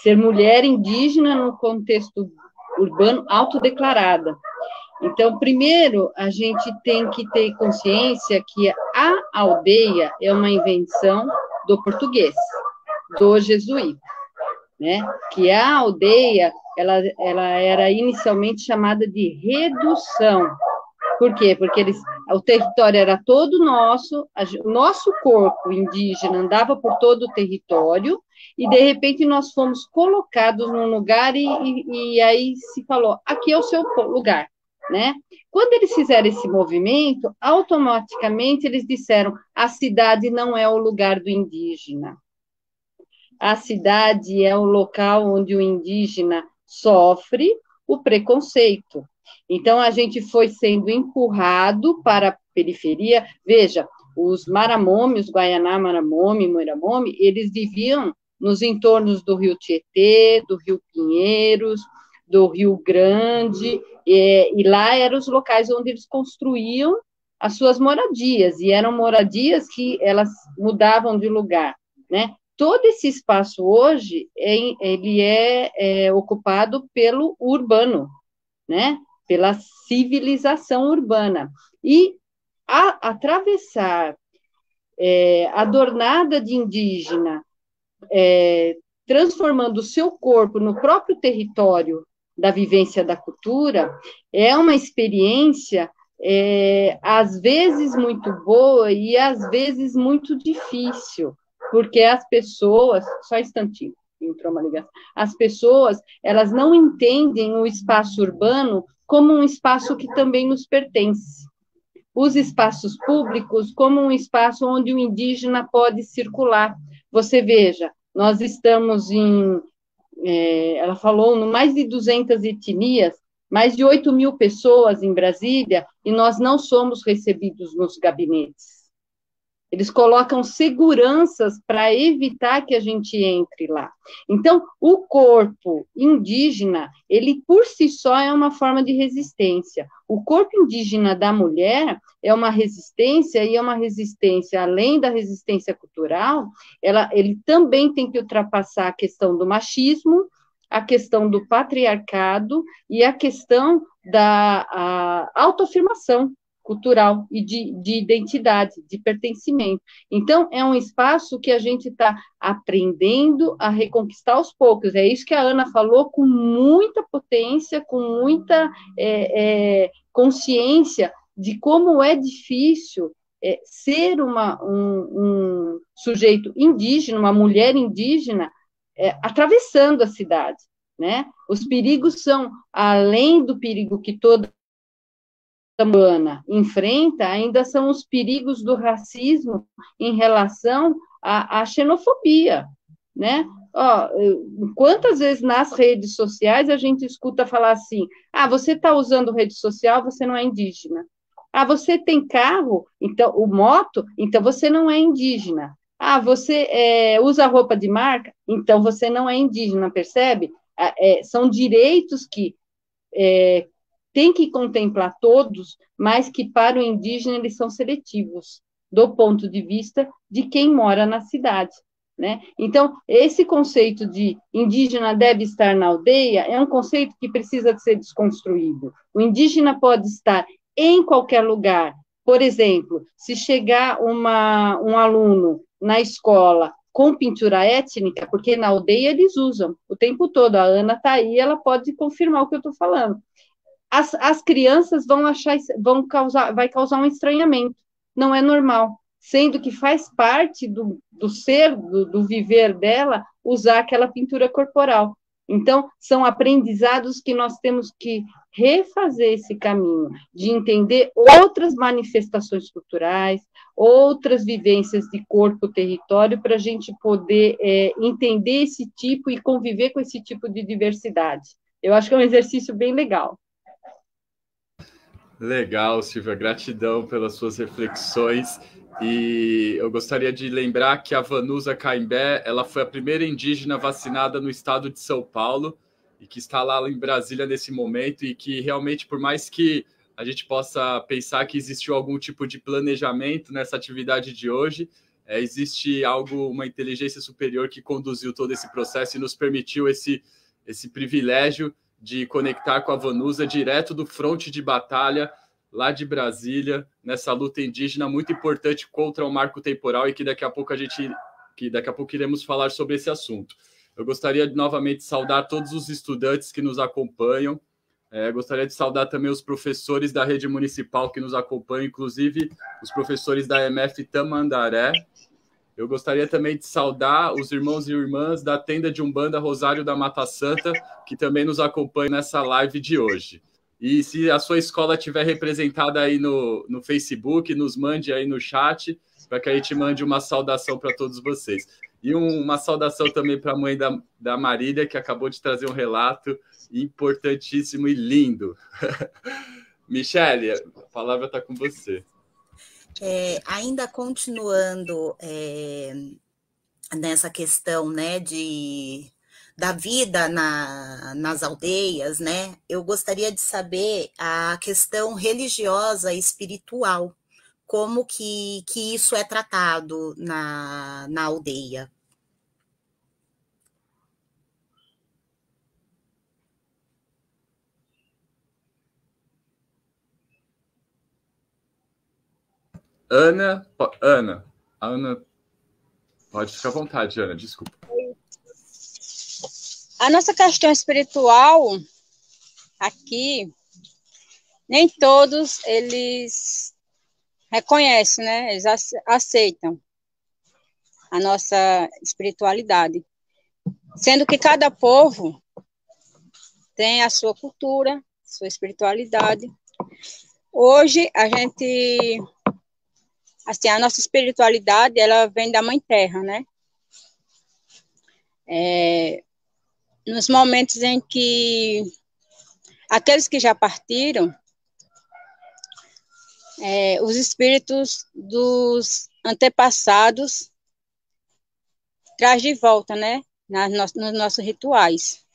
ser mulher indígena no contexto urbano autodeclarada. Então, primeiro, a gente tem que ter consciência que a aldeia é uma invenção do português, do jesuíta, né? Que a aldeia, ela era inicialmente chamada de redução. Por quê? Porque eles o território era todo nosso, o nosso corpo indígena andava por todo o território, e de repente nós fomos colocados num lugar e aí se falou, aqui é o seu lugar, né? Quando eles fizeram esse movimento, automaticamente eles disseram, a cidade não é o lugar do indígena. A cidade é o local onde o indígena sofre o preconceito. Então, a gente foi sendo empurrado para a periferia. Veja, os Maramome, os Guaianá, Maramome, Moiramomi, eles viviam nos entornos do Rio Tietê, do Rio Pinheiros, do Rio Grande, e lá eram os locais onde eles construíam as suas moradias, e eram moradias que elas mudavam de lugar, né? Todo esse espaço hoje, ele é ocupado pelo urbano, né? Pela civilização urbana. E atravessar adornada de indígena, transformando o seu corpo no próprio território da vivência da cultura, é uma experiência, às vezes muito boa e às vezes muito difícil, porque as pessoas, só um instantinho, entrou uma ligação, as pessoas, elas não entendem o espaço urbano como um espaço que também nos pertence. Os espaços públicos como um espaço onde o indígena pode circular. Você veja, nós estamos ela falou, no mais de 200 etnias, mais de 8.000 pessoas em Brasília, e nós não somos recebidos nos gabinetes. Eles colocam seguranças para evitar que a gente entre lá. Então, o corpo indígena, ele por si só é uma forma de resistência. O corpo indígena da mulher é uma resistência, e é uma resistência, além da resistência cultural, ele também tem que ultrapassar a questão do machismo, a questão do patriarcado e a questão da autoafirmação cultural e de identidade, de pertencimento. Então, é um espaço que a gente está aprendendo a reconquistar aos poucos. É isso que a Ana falou, com muita potência, com muita consciência de como é difícil ser um sujeito indígena, uma mulher indígena, atravessando a cidade, né? Os perigos são, além do perigo que toda humana enfrenta, ainda são os perigos do racismo em relação à xenofobia, né? Quantas vezes nas redes sociais a gente escuta falar assim, você está usando rede social, você não é indígena. Você tem carro, então, moto, então você não é indígena. Você usa roupa de marca, então você não é indígena, percebe? São direitos que tem que contemplar todos, mas que para o indígena eles são seletivos, do ponto de vista de quem mora na cidade, né? Então, esse conceito de indígena deve estar na aldeia é um conceito que precisa de ser desconstruído. O indígena pode estar em qualquer lugar. Por exemplo, se chegar um aluno na escola com pintura étnica, porque na aldeia eles usam o tempo todo, a Ana está aí, ela pode confirmar o que eu estou falando. As crianças vai causar um estranhamento, não é normal, sendo que faz parte do ser, do viver dela, usar aquela pintura corporal. Então, são aprendizados que nós temos que refazer esse caminho, de entender outras manifestações culturais, outras vivências de corpo, território, para a gente poder entender esse tipo e conviver com esse tipo de diversidade. Eu acho que é um exercício bem legal. Legal, Silvia, gratidão pelas suas reflexões, e eu gostaria de lembrar que a Vanusa Caimbé, ela foi a primeira indígena vacinada no estado de São Paulo, e que está lá em Brasília nesse momento, e que realmente, por mais que a gente possa pensar que existiu algum tipo de planejamento nessa atividade de hoje, existe uma inteligência superior que conduziu todo esse processo e nos permitiu esse privilégio de conectar com a Vanusa direto do fronte de batalha lá de Brasília, nessa luta indígena muito importante contra o marco temporal, e que daqui a pouco iremos falar sobre esse assunto. Eu gostaria de novamente saudar todos os estudantes que nos acompanham, Gostaria de saudar também os professores da rede municipal que nos acompanham, inclusive os professores da MF Tamandaré. Eu gostaria também de saudar os irmãos e irmãs da tenda de Umbanda Rosário da Mata Santa, que também nos acompanham nessa live de hoje. E se a sua escola estiver representada aí no Facebook, nos mande aí no chat, para que a gente mande uma saudação para todos vocês. E uma saudação também para a mãe da Marília, que acabou de trazer um relato importantíssimo e lindo. Michele, a palavra está com você. Ainda continuando nessa questão, né, da vida nas aldeias, né, eu gostaria de saber a questão religiosa e espiritual, como que isso é tratado na aldeia. Ana, pode ficar à vontade, Ana, desculpa. A nossa questão espiritual aqui, nem todos eles reconhecem, né? Eles aceitam a nossa espiritualidade. Sendo que cada povo tem a sua cultura, sua espiritualidade. Hoje, a nossa espiritualidade, ela vem da Mãe Terra, né? Nos momentos em que aqueles que já partiram, os espíritos dos antepassados traz de volta, né? Nos nossos rituais.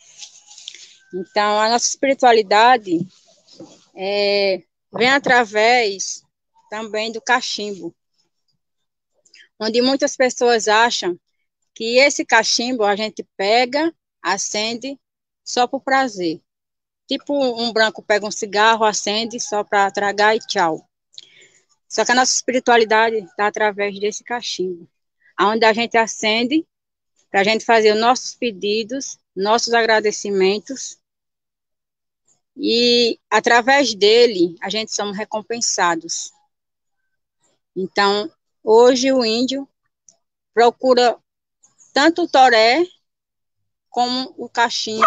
Então, a nossa espiritualidade vem através também do cachimbo, onde muitas pessoas acham que esse cachimbo a gente pega, acende só por prazer. Tipo um branco pega um cigarro, acende só para tragar e tchau. Só que a nossa espiritualidade está através desse cachimbo, onde a gente acende para a gente fazer os nossos pedidos, nossos agradecimentos, e através dele a gente somos recompensados. Então, hoje o índio procura tanto o toré como o cachimbo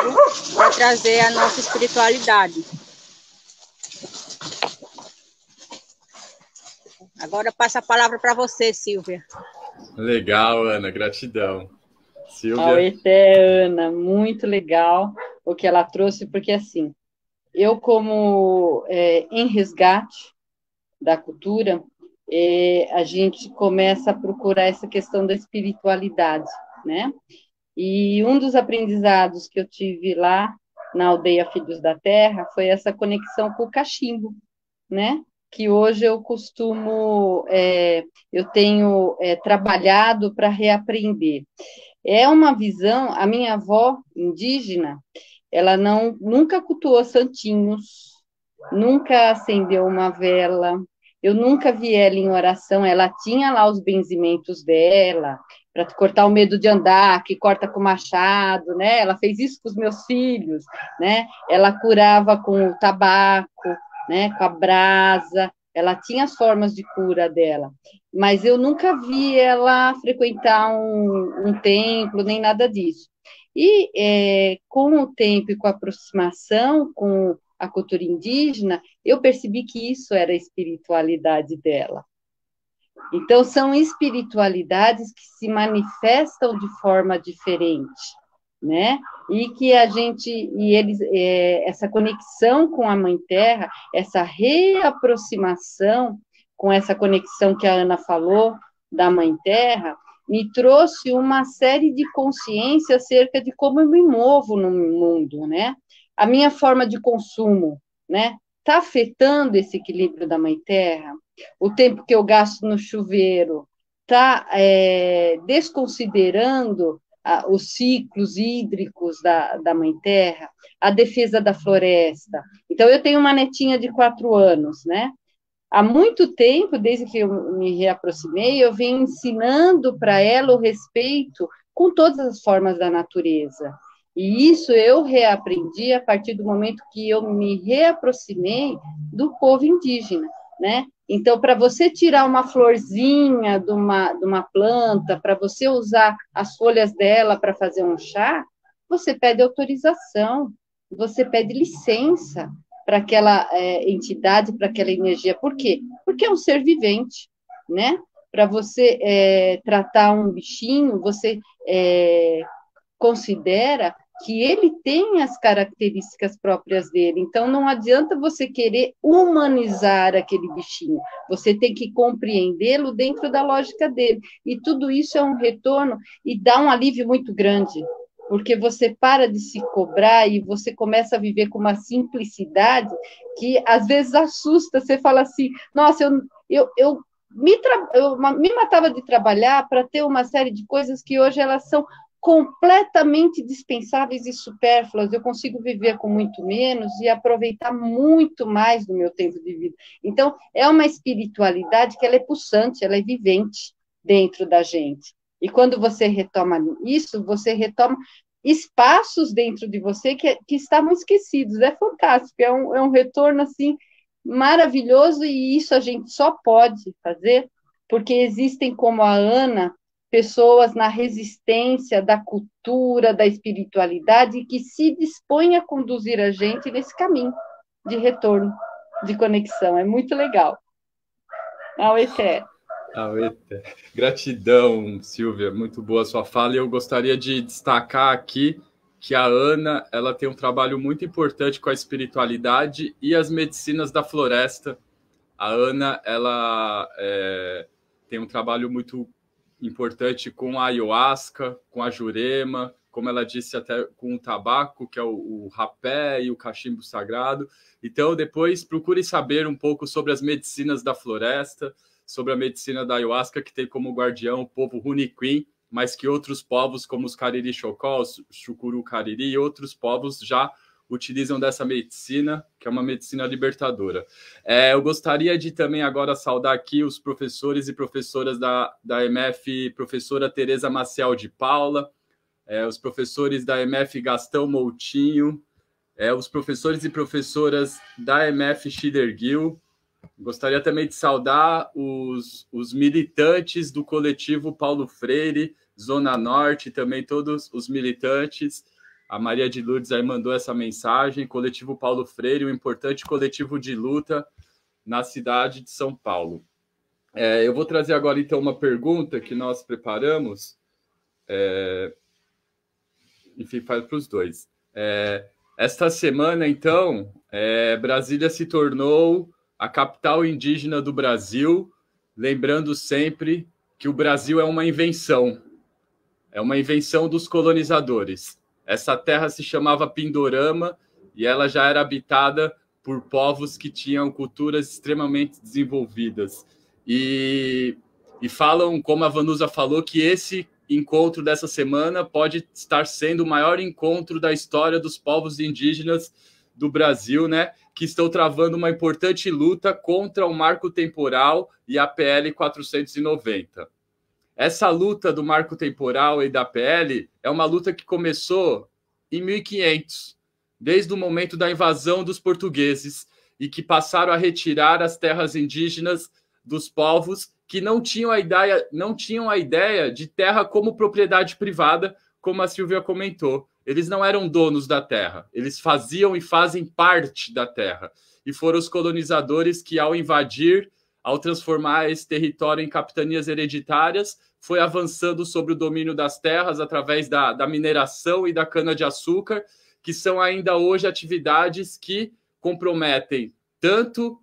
para trazer a nossa espiritualidade. Agora passa a palavra para você, Silvia. Legal, Ana, gratidão. Silvia. Essa é Ana, muito legal o que ela trouxe, porque assim, eu como em resgate da cultura, a gente começa a procurar essa questão da espiritualidade, né? E um dos aprendizados que eu tive lá na aldeia Filhos da Terra foi essa conexão com o cachimbo, né? Que hoje eu costumo, eu tenho trabalhado para reaprender. É uma visão, a minha avó indígena, ela nunca cultuou santinhos, nunca acendeu uma vela, eu nunca vi ela em oração, ela tinha lá os benzimentos dela, para cortar o medo de andar, que corta com machado, né? Ela fez isso com os meus filhos, né? Ela curava com o tabaco, né? Com a brasa, ela tinha as formas de cura dela, mas eu nunca vi ela frequentar um templo, nem nada disso. E com o tempo e com a aproximação com a cultura indígena, eu percebi que isso era a espiritualidade dela. Então, são espiritualidades que se manifestam de forma diferente, né? E que essa conexão com a Mãe Terra, essa reaproximação com essa conexão que a Ana falou da Mãe Terra, me trouxe uma série de consciência acerca de como eu me movo no mundo, né? A minha forma de consumo, né? Está afetando esse equilíbrio da Mãe Terra? O tempo que eu gasto no chuveiro está desconsiderando os ciclos hídricos da Mãe Terra, a defesa da floresta. Então, eu tenho uma netinha de 4 anos, né? Há muito tempo, desde que eu me reaproximei, eu venho ensinando para ela o respeito com todas as formas da natureza. E isso eu reaprendi a partir do momento que eu me reaproximei do povo indígena, né? Então, para você tirar uma florzinha de uma planta, para você usar as folhas dela para fazer um chá, você pede autorização, você pede licença para aquela entidade, para aquela energia. Por quê? Porque é um ser vivente, né? Para você tratar um bichinho, você considera que ele tem as características próprias dele. Então, não adianta você querer humanizar aquele bichinho. Você tem que compreendê-lo dentro da lógica dele. E tudo isso é um retorno e dá um alívio muito grande, porque você para de se cobrar e você começa a viver com uma simplicidade que, às vezes, assusta. Você fala assim, nossa, eu me matava de trabalhar para ter uma série de coisas que hoje elas são completamente dispensáveis e supérfluas. Eu consigo viver com muito menos e aproveitar muito mais do meu tempo de vida. Então, é uma espiritualidade que ela é pulsante, ela é vivente dentro da gente. E quando você retoma isso, você retoma espaços dentro de você que estavam esquecidos. É fantástico, é um retorno assim maravilhoso, e isso a gente só pode fazer porque existem, como a Ana, pessoas na resistência da cultura, da espiritualidade, que se dispõem a conduzir a gente nesse caminho de retorno, de conexão. É muito legal. Aueté. Aueté. Gratidão, Silvia. Muito boa a sua fala. E eu gostaria de destacar aqui que a Ana, ela tem um trabalho muito importante com a espiritualidade e as medicinas da floresta. A Ana, ela tem um trabalho muito importante com a ayahuasca, com a jurema, como ela disse, até com o tabaco, que é o rapé e o cachimbo sagrado. Então, depois, procure saber um pouco sobre as medicinas da floresta, sobre a medicina da ayahuasca, que tem como guardião o povo Runiquim, mas que outros povos, como os Cariri Chocó, os Chucuru Cariri e outros povos já utilizam dessa medicina, que é uma medicina libertadora. Eu gostaria de também agora saudar aqui os professores e professoras da MF, professora Tereza Maciel de Paula, os professores da MF Gastão Moutinho, os professores e professoras da MF Schiller-Gil. Gostaria também de saudar os militantes do coletivo Paulo Freire, Zona Norte, também todos os militantes. A Maria de Lourdes aí mandou essa mensagem. Coletivo Paulo Freire, um importante coletivo de luta na cidade de São Paulo. Eu vou trazer agora, então, uma pergunta que nós preparamos. Enfim, faz para os dois. Esta semana, então, Brasília se tornou a capital indígena do Brasil, lembrando sempre que o Brasil é uma invenção dos colonizadores. Essa terra se chamava Pindorama e ela já era habitada por povos que tinham culturas extremamente desenvolvidas. E falam, como a Vanusa falou, que esse encontro dessa semana pode estar sendo o maior encontro da história dos povos indígenas do Brasil, né, que estão travando uma importante luta contra o marco temporal e a PL 490. Essa luta do marco temporal e da PL é uma luta que começou em 1500, desde o momento da invasão dos portugueses, e que passaram a retirar as terras indígenas dos povos que não tinham a ideia de terra como propriedade privada, como a Silvia comentou. Eles não eram donos da terra, eles faziam e fazem parte da terra. E foram os colonizadores que, ao invadir, ao transformar esse território em capitanias hereditárias, foi avançando sobre o domínio das terras através da mineração e da cana-de-açúcar, que são ainda hoje atividades que comprometem tanto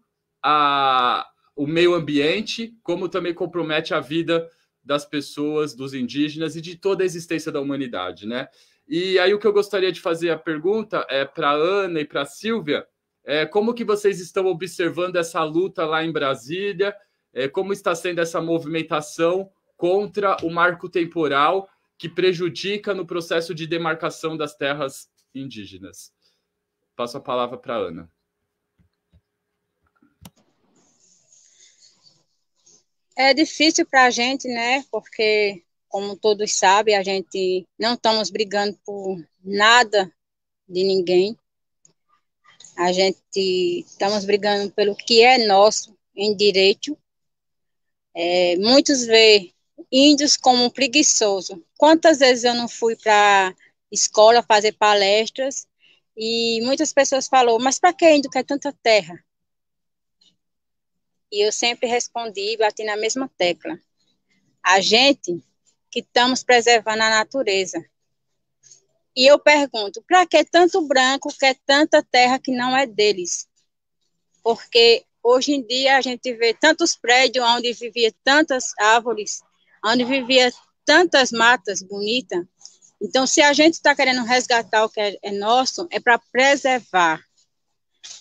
o meio ambiente, como também compromete a vida das pessoas, dos indígenas e de toda a existência da humanidade, né? E aí o que eu gostaria de fazer a pergunta é para a Ana e para a Silvia, como que vocês estão observando essa luta lá em Brasília, como está sendo essa movimentação contra o marco temporal que prejudica no processo de demarcação das terras indígenas. Passo a palavra para a Ana. É difícil para a gente, né? Porque como todos sabem, a gente não estamos brigando por nada de ninguém. A gente estamos brigando pelo que é nosso em direito. Muitos veem índios como preguiçoso. Quantas vezes eu não fui para escola fazer palestras e muitas pessoas falaram, mas para que índio quer tanta terra? E eu sempre respondi, bati na mesma tecla. A gente que estamos preservando a natureza. E eu pergunto, para que tanto branco quer tanta terra que não é deles? Porque hoje em dia a gente vê tantos prédios onde vivia tantas árvores, onde vivia tantas matas bonitas. Então, se a gente está querendo resgatar o que é nosso, é para preservar.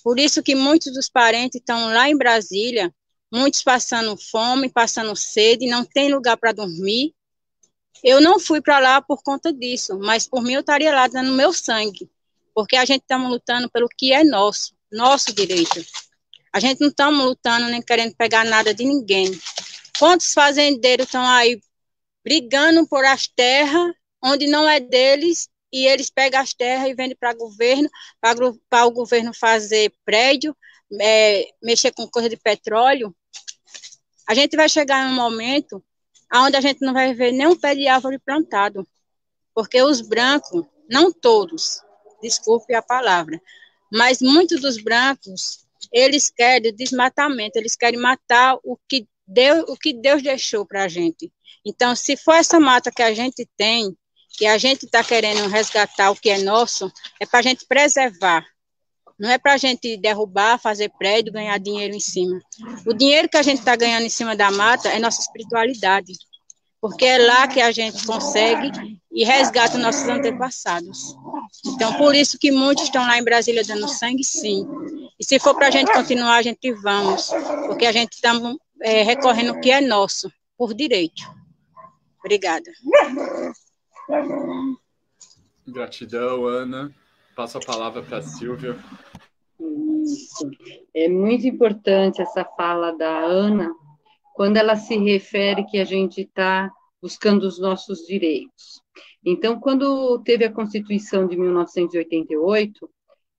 Por isso que muitos dos parentes estão lá em Brasília, muitos passando fome, passando sede, não tem lugar para dormir. Eu não fui para lá por conta disso, mas por mim eu estaria lá dando meu sangue, porque a gente estamos lutando pelo que é nosso, nosso direito. A gente não estamos lutando nem querendo pegar nada de ninguém. Quantos fazendeiros estão aí brigando por as terras onde não é deles e eles pegam as terras e vendem para governo, para o governo fazer prédio, mexer com coisa de petróleo? A gente vai chegar em um momento onde a gente não vai ver nem um pé de árvore plantado, porque os brancos, não todos, desculpe a palavra, mas muitos dos brancos, eles querem desmatamento, eles querem matar o que Deus deixou para a gente. Então, se for essa mata que a gente tem, que a gente está querendo resgatar o que é nosso, é para a gente preservar. Não é para a gente derrubar, fazer prédio, ganhar dinheiro em cima. O dinheiro que a gente está ganhando em cima da mata é nossa espiritualidade, porque é lá que a gente consegue e resgata os nossos antepassados. Então, por isso que muitos estão lá em Brasília dando sangue, sim. E se for para a gente continuar, a gente vamos, porque a gente está recorrendo o que é nosso, por direito. Obrigada. Gratidão, Ana. Passo a palavra para a Silvia. Isso. É muito importante essa fala da Ana, quando ela se refere que a gente está buscando os nossos direitos. Então, quando teve a Constituição de 1988,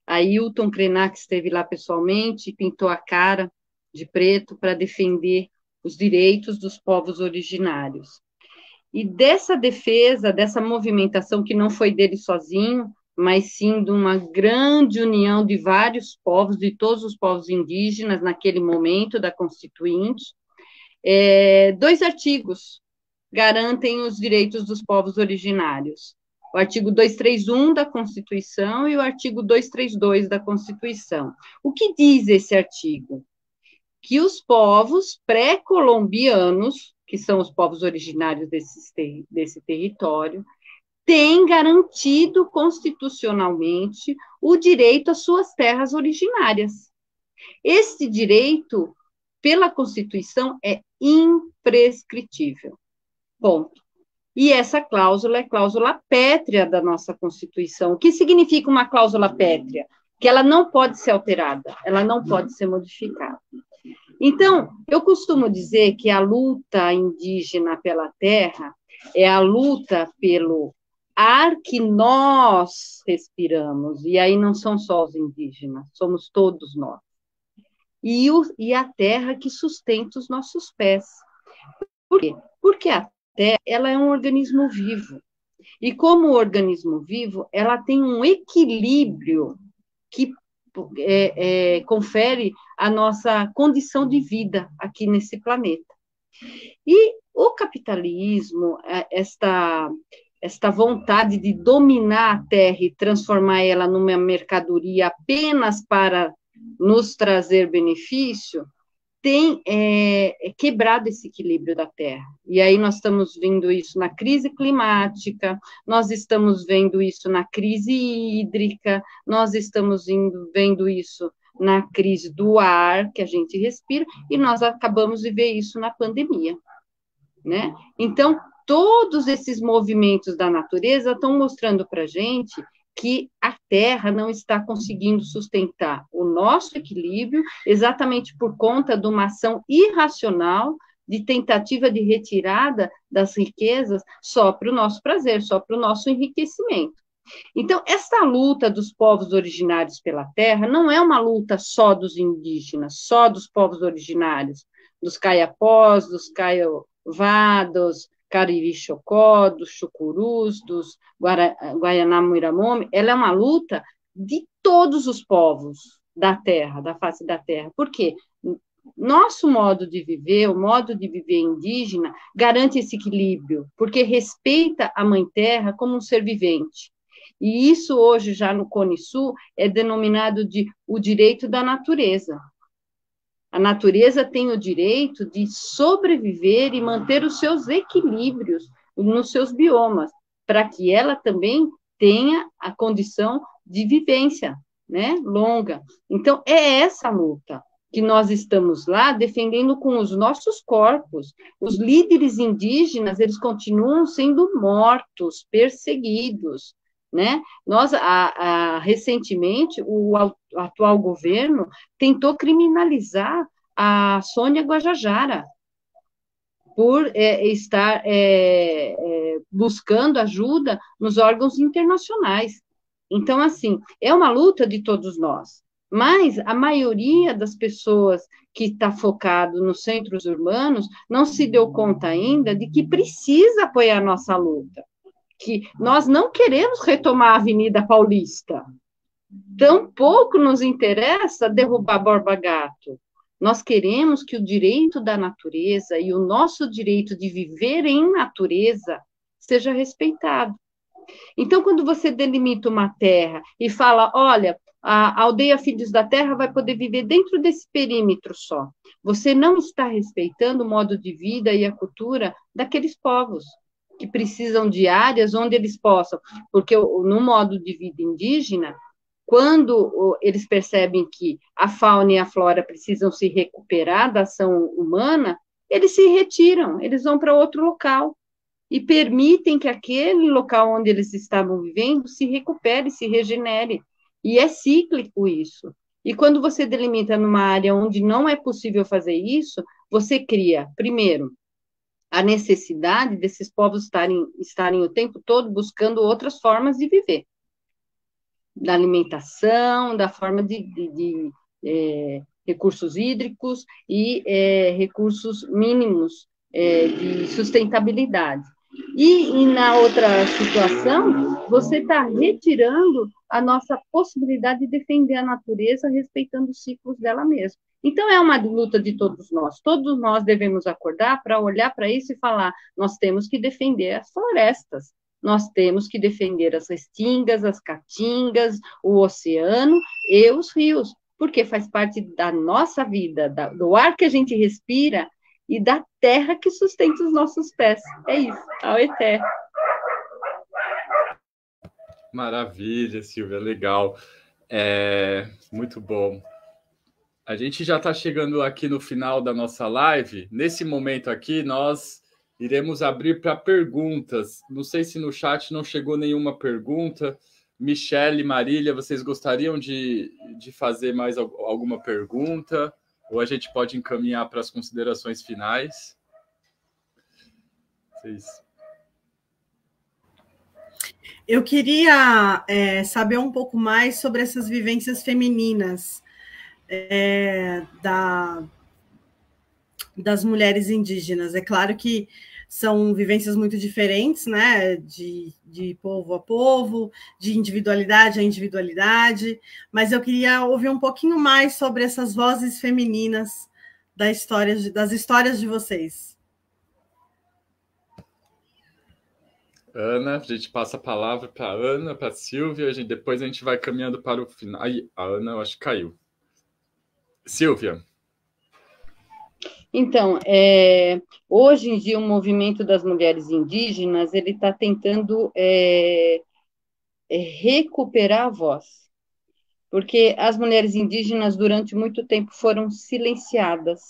a Ailton Krenak esteve lá pessoalmente e pintou a cara de preto para defender os direitos dos povos originários. E dessa defesa, dessa movimentação, que não foi dele sozinho, mas sim de uma grande união de vários povos, de todos os povos indígenas, naquele momento da Constituinte, 2 artigos garantem os direitos dos povos originários. O artigo 231 da Constituição e o artigo 232 da Constituição. O que diz esse artigo? Que os povos pré-colombianos, que são os povos originários desse território, têm garantido constitucionalmente o direito às suas terras originárias. Esse direito, pela Constituição, é imprescritível. Ponto. E essa cláusula é cláusula pétrea da nossa Constituição. O que significa uma cláusula pétrea? Que ela não pode ser alterada, ela não pode ser modificada. Então, eu costumo dizer que a luta indígena pela terra é a luta pelo ar que nós respiramos, e aí não são só os indígenas, somos todos nós. E a terra que sustenta os nossos pés. Por quê? Porque a terra, ela é um organismo vivo, e como organismo vivo, ela tem um equilíbrio que confere a nossa condição de vida aqui nesse planeta. E o capitalismo, esta vontade de dominar a terra e transformar ela numa mercadoria apenas para nos trazer benefício, tem quebrado esse equilíbrio da terra. E aí nós estamos vendo isso na crise climática, nós estamos vendo isso na crise hídrica, nós estamos vendo isso na crise do ar que a gente respira, e nós acabamos de ver isso na pandemia, né? Então, todos esses movimentos da natureza estão mostrando para a gente que a Terra não está conseguindo sustentar o nosso equilíbrio, exatamente por conta de uma ação irracional de tentativa de retirada das riquezas só para o nosso prazer, só para o nosso enriquecimento. Então, essa luta dos povos originários pela terra não é uma luta só dos indígenas, só dos povos originários, dos caiapós, dos caiová, dos cariri-chocó, dos chucurus, dos guaianá-muiramome. Ela é uma luta de todos os povos da terra, da face da terra. Por quê? Nosso modo de viver, o modo de viver indígena, garante esse equilíbrio, porque respeita a Mãe Terra como um ser vivente. E isso hoje, já no Cone Sul, é denominado de o direito da natureza. A natureza tem o direito de sobreviver e manter os seus equilíbrios nos seus biomas, para que ela também tenha a condição de vivência, né, longa. Então, é essa luta que nós estamos lá defendendo com os nossos corpos. Os líderes indígenas, eles continuam sendo mortos, perseguidos, né? Nós, recentemente, o atual governo tentou criminalizar a Sônia Guajajara por estar buscando ajuda nos órgãos internacionais. Então, assim, é uma luta de todos nós, mas a maioria das pessoas que está focado nos centros urbanos não se deu conta ainda de que precisa apoiar a nossa luta, que nós não queremos retomar a Avenida Paulista, tampouco nos interessa derrubar Borba Gato. Nós queremos que o direito da natureza e o nosso direito de viver em natureza seja respeitado. Então, quando você delimita uma terra e fala, olha, a aldeia Filhos da Terra vai poder viver dentro desse perímetro só, você não está respeitando o modo de vida e a cultura daqueles povos que precisam de áreas onde eles possam, porque no modo de vida indígena, quando eles percebem que a fauna e a flora precisam se recuperar da ação humana, eles se retiram, eles vão para outro local e permitem que aquele local onde eles estavam vivendo se recupere, se regenere. E é cíclico isso. E quando você delimita numa área onde não é possível fazer isso, você cria, primeiro, a necessidade desses povos estarem o tempo todo buscando outras formas de viver, da alimentação, da forma de recursos hídricos e recursos mínimos de sustentabilidade. E na outra situação, você está retirando a nossa possibilidade de defender a natureza, respeitando os ciclos dela mesma. Então, é uma luta de todos nós devemos acordar para olhar para isso e falar, nós temos que defender as florestas, nós temos que defender as restingas, as caatingas, o oceano e os rios, porque faz parte da nossa vida, do ar que a gente respira e da terra que sustenta os nossos pés. É isso, ao eterno. Maravilha, Silvia, legal. Muito bom. A gente já está chegando aqui no final da nossa live. Nesse momento aqui, nós iremos abrir para perguntas. Não sei se no chat não chegou nenhuma pergunta. Michele, Marília, vocês gostariam de fazer mais alguma pergunta? Ou a gente pode encaminhar para as considerações finais? Eu queria saber um pouco mais sobre essas vivências femininas das mulheres indígenas. É claro que são vivências muito diferentes, né? De povo a povo, de individualidade a individualidade, mas eu queria ouvir um pouquinho mais sobre essas vozes femininas das histórias de vocês. Ana, a gente passa a palavra para a Ana, para a Silvia, depois a gente vai caminhando para o final. Aí, a Ana, eu acho que caiu. Silvia. Então, hoje em dia, o movimento das mulheres indígenas, ele está tentando recuperar a voz, porque as mulheres indígenas, durante muito tempo, foram silenciadas.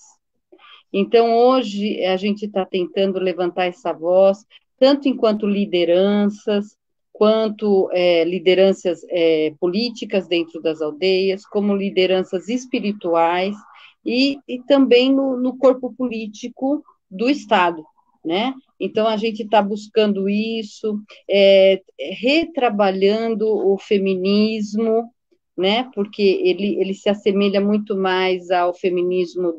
Então, hoje, a gente está tentando levantar essa voz, tanto enquanto lideranças, quanto lideranças políticas dentro das aldeias, como lideranças espirituais, e também no corpo político, do Estado, né? Então, a gente está buscando isso, retrabalhando o feminismo, né? Porque ele se assemelha muito mais ao feminismo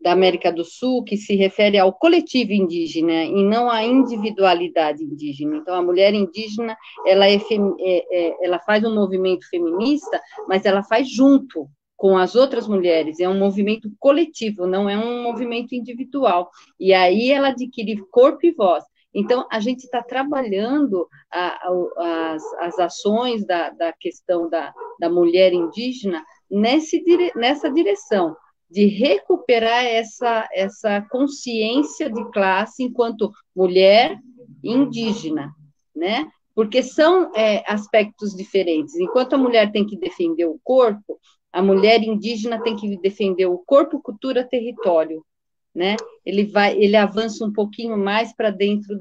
da América do Sul, que se refere ao coletivo indígena e não à individualidade indígena. Então, a mulher indígena, ela faz um movimento feminista, mas ela faz junto com as outras mulheres, é um movimento coletivo, não é um movimento individual, e aí ela adquire corpo e voz. Então, a gente está trabalhando as ações da questão da mulher indígena nessa direção, de recuperar essa consciência de classe enquanto mulher indígena, né? Porque são aspectos diferentes. Enquanto a mulher tem que defender o corpo, a mulher indígena tem que defender o corpo, cultura, território, né? Ele avança um pouquinho mais para dentro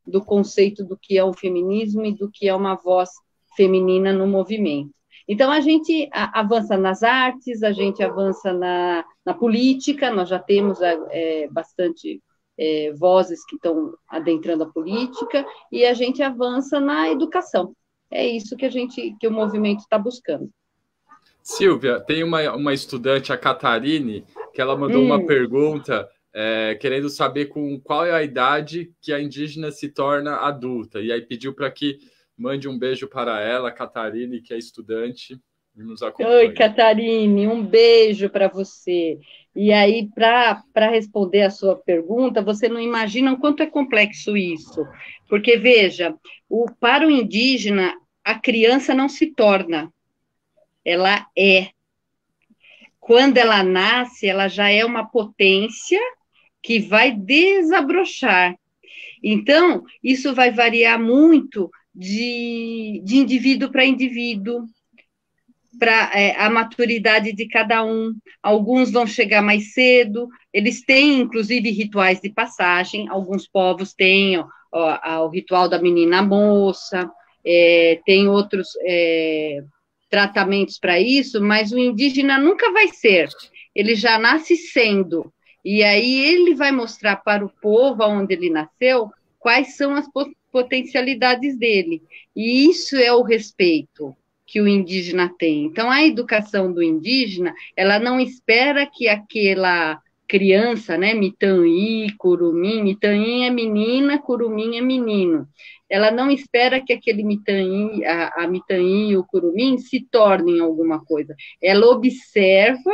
do conceito do que é o feminismo e do que é uma voz feminina no movimento. Então, a gente avança nas artes, a gente avança na política, nós já temos bastante vozes que estão adentrando a política, e a gente avança na educação. É isso que o movimento está buscando. Silvia, tem uma estudante, a Catarine, que ela mandou uma pergunta querendo saber qual é a idade que a indígena se torna adulta, e aí pediu para que mande um beijo para ela, Catarine, que é estudante e nos acompanha. Oi, Catarine, um beijo para você. E aí, para responder a sua pergunta, você não imagina o quanto é complexo isso. Porque, veja, para o indígena, a criança não se torna, ela é. Quando ela nasce, ela já é uma potência que vai desabrochar. Então, isso vai variar muito de indivíduo para indivíduo, para a maturidade de cada um. Alguns vão chegar mais cedo, eles têm, inclusive, rituais de passagem, alguns povos têm o ritual da menina moça, tem outros tratamentos para isso, mas o indígena nunca vai ser, ele já nasce sendo, e aí ele vai mostrar para o povo onde ele nasceu quais são as potencialidades dele, e isso é o respeito que o indígena tem. Então, a educação do indígena, ela não espera que aquela criança, né, Mitanhi, Curumim, Mitanhi é menina, Curumim é menino, ela não espera que aquele Mitanhi, a Mitanhi e o Curumim se tornem alguma coisa, ela observa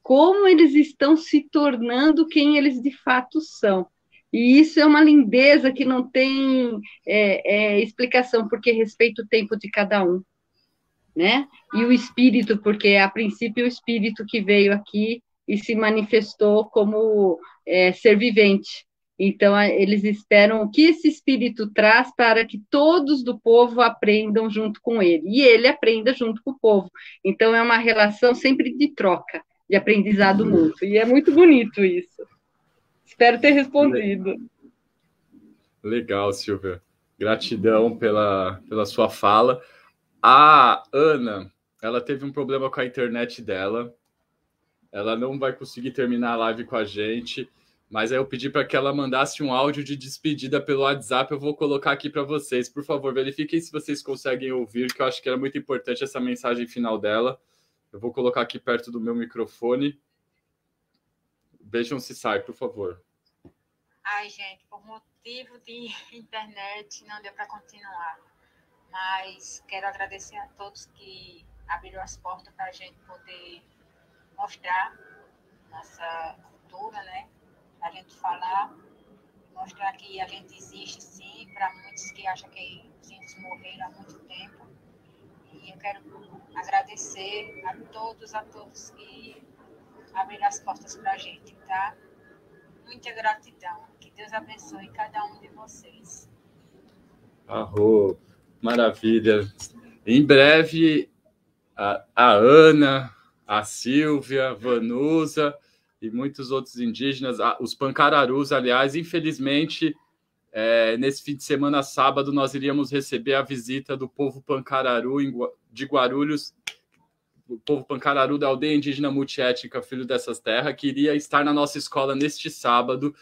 como eles estão se tornando quem eles de fato são. E isso é uma lindeza que não tem explicação, porque respeita o tempo de cada um, né? E o espírito, porque a princípio o espírito que veio aqui e se manifestou como ser vivente. Então, eles esperam o que esse espírito traz para que todos do povo aprendam junto com ele, e ele aprenda junto com o povo. Então, é uma relação sempre de troca, de aprendizado mútuo, e é muito bonito isso. Espero ter respondido. Legal, Silvia. Gratidão pela sua fala. A Ana, ela teve um problema com a internet dela. Ela não vai conseguir terminar a live com a gente, mas aí eu pedi para que ela mandasse um áudio de despedida pelo WhatsApp. Eu vou colocar aqui para vocês. Por favor, verifiquem se vocês conseguem ouvir, que eu acho que era muito importante essa mensagem final dela. Eu vou colocar aqui perto do meu microfone. Vejam se sai, por favor. Ai, gente, por motivo de internet não deu para continuar. Mas quero agradecer a todos que abriram as portas para a gente poder mostrar nossa cultura, né? A gente falar, mostrar que a gente existe sim, para muitos que acham que os índios morreram há muito tempo. E eu quero agradecer a todos que abriram as portas para a gente, tá? Muita gratidão. Que Deus abençoe cada um de vocês. Arro, maravilha. Em breve, a Ana, a Silvia, Vanusa e muitos outros indígenas, os pancararus, aliás, infelizmente, nesse fim de semana, sábado, nós iríamos receber a visita do povo pancararu de Guarulhos, o povo Pancararu da aldeia indígena multiétnica Filho dessas Terras, queria estar na nossa escola neste sábado,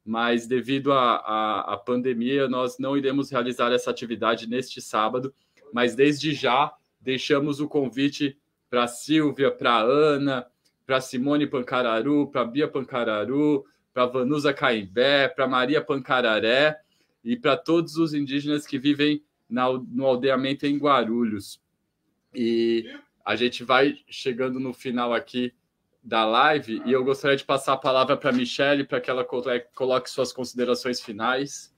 mas devido à pandemia, nós não iremos realizar essa atividade neste sábado, mas desde já deixamos o convite para a Silvia, para a Ana, para a Simone Pancararu, para a Bia Pancararu, para a Vanusa Caimbé, para a Maria Pancararé e para todos os indígenas que vivem no aldeamento em Guarulhos. E a gente vai chegando no final aqui da live e eu gostaria de passar a palavra para a Michele para que ela coloque suas considerações finais.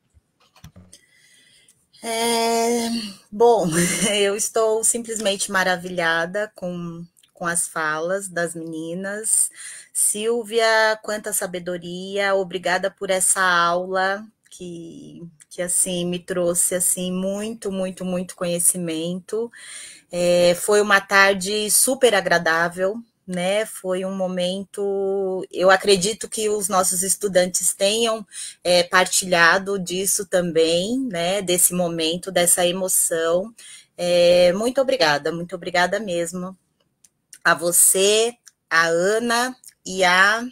Bom, eu estou simplesmente maravilhada com as falas das meninas. Silvia, quanta sabedoria, obrigada por essa aula que assim me trouxe assim muito conhecimento. Foi uma tarde super agradável, né? Foi um momento, eu acredito que os nossos estudantes tenham partilhado disso também, né? Desse momento, dessa emoção. Muito obrigada mesmo a você, a Ana e a...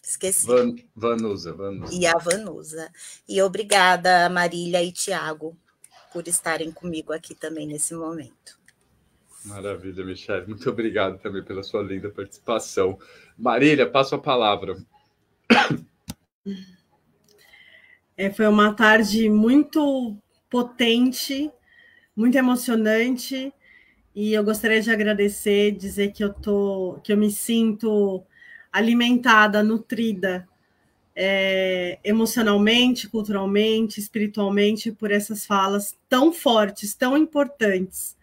Esqueci. Vanusa. E a Vanusa. E obrigada, Marília e Tiago, por estarem comigo aqui também nesse momento. Maravilha, Michele. Muito obrigado também pela sua linda participação. Marília, passo a palavra. Foi uma tarde muito potente, muito emocionante, e eu gostaria de agradecer, dizer que eu me sinto alimentada, nutrida, emocionalmente, culturalmente, espiritualmente, por essas falas tão fortes, tão importantes,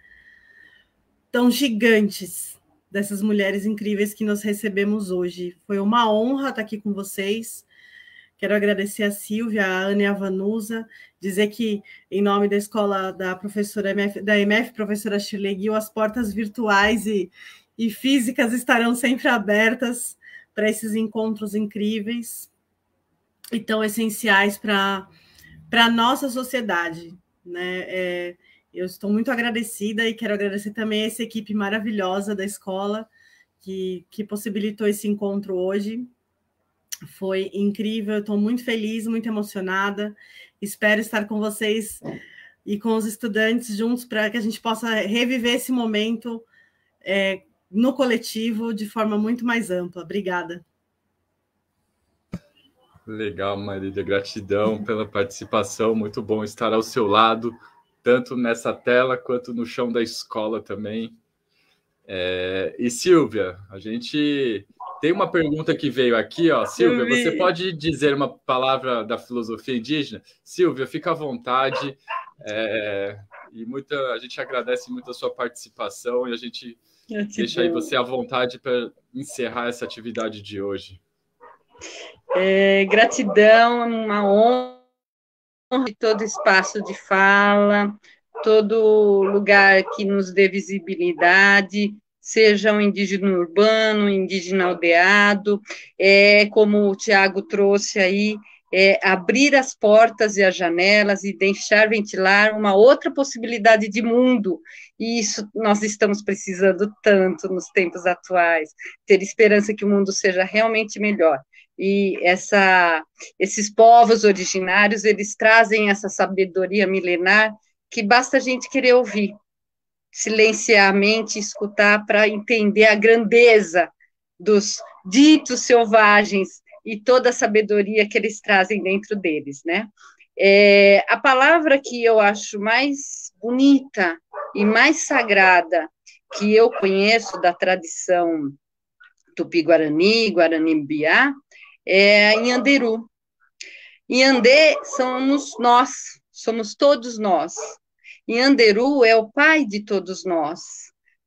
tão gigantes, dessas mulheres incríveis que nós recebemos hoje. Foi uma honra estar aqui com vocês. Quero agradecer a Silvia, a Ana e a Vanusa, dizer que, em nome da escola da MF, professora Shirley Gil, as portas virtuais e físicas estarão sempre abertas para esses encontros incríveis e tão essenciais para a nossa sociedade, né? Eu estou muito agradecida e quero agradecer também a essa equipe maravilhosa da escola que possibilitou esse encontro hoje. Foi incrível, eu estou muito feliz, muito emocionada. Espero estar com vocês e com os estudantes juntos para que a gente possa reviver esse momento no coletivo de forma muito mais ampla. Obrigada. Legal, Marília. Gratidão pela participação. Muito bom estar ao seu lado, tanto nessa tela quanto no chão da escola também. E Silvia, a gente tem uma pergunta que veio aqui, ó. Silvia, você pode dizer uma palavra da filosofia indígena? Silvia, fica à vontade. A gente agradece muito a sua participação e a gente deixa aí você à vontade para encerrar essa atividade de hoje. Gratidão, uma honra de todo espaço de fala, todo lugar que nos dê visibilidade, seja um indígena urbano, um indígena aldeado, como o Tiago trouxe aí, abrir as portas e as janelas e deixar ventilar uma outra possibilidade de mundo, e isso nós estamos precisando tanto nos tempos atuais, ter esperança que o mundo seja realmente melhor. E esses povos originários, eles trazem essa sabedoria milenar que basta a gente querer ouvir, silenciar a mente, escutar para entender a grandeza dos ditos selvagens e toda a sabedoria que eles trazem dentro deles, né? A palavra que eu acho mais bonita e mais sagrada que eu conheço da tradição Tupi-Guarani, Guarani-Biá, é Inhanderu. Inhandê somos nós, somos todos nós. Inhanderu é o pai de todos nós,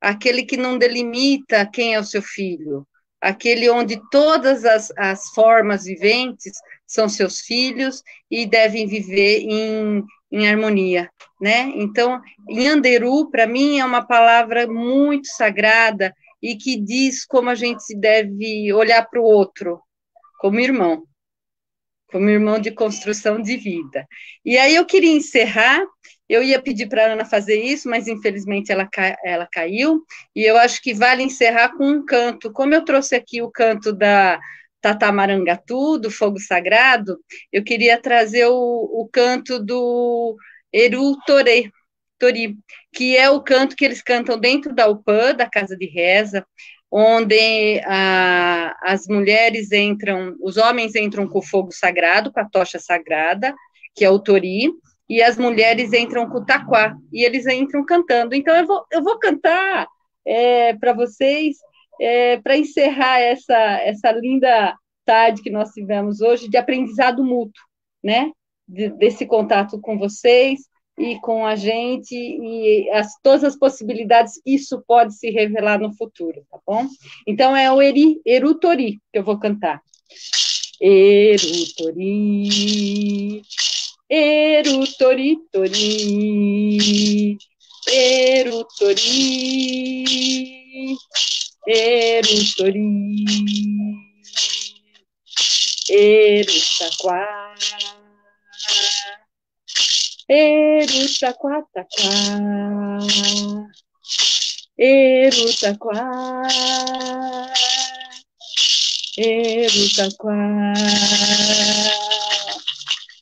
aquele que não delimita quem é o seu filho, aquele onde todas as formas viventes são seus filhos e devem viver em harmonia, né? Então, Inhanderu, para mim, é uma palavra muito sagrada e que diz como a gente deve olhar para o outro, como irmão de construção de vida. E aí eu queria encerrar Eu ia pedir para a Ana fazer isso, mas infelizmente ela caiu, e eu acho que vale encerrar com um canto. Como eu trouxe aqui o canto da Tatamarangatu, do Fogo Sagrado, eu queria trazer o canto do Eru Tori, que é o canto que eles cantam dentro da UPAN, da Casa de Reza, onde as mulheres entram, os homens entram com o fogo sagrado, com a tocha sagrada, que é o Tori, e as mulheres entram com o taquá, e eles entram cantando. Então, eu vou cantar para vocês, para encerrar essa linda tarde que nós tivemos hoje, de aprendizado mútuo, né? Desse contato com vocês e com a gente, e todas as possibilidades que isso pode se revelar no futuro, tá bom? Então, é o Eru Tori que eu vou cantar. Eru Tori, Eru Tori Tori, Eru Tori, Eru Tori, Eru Taquá, Eru Taquá Taquá, Eru Taquá, Eru Taquá.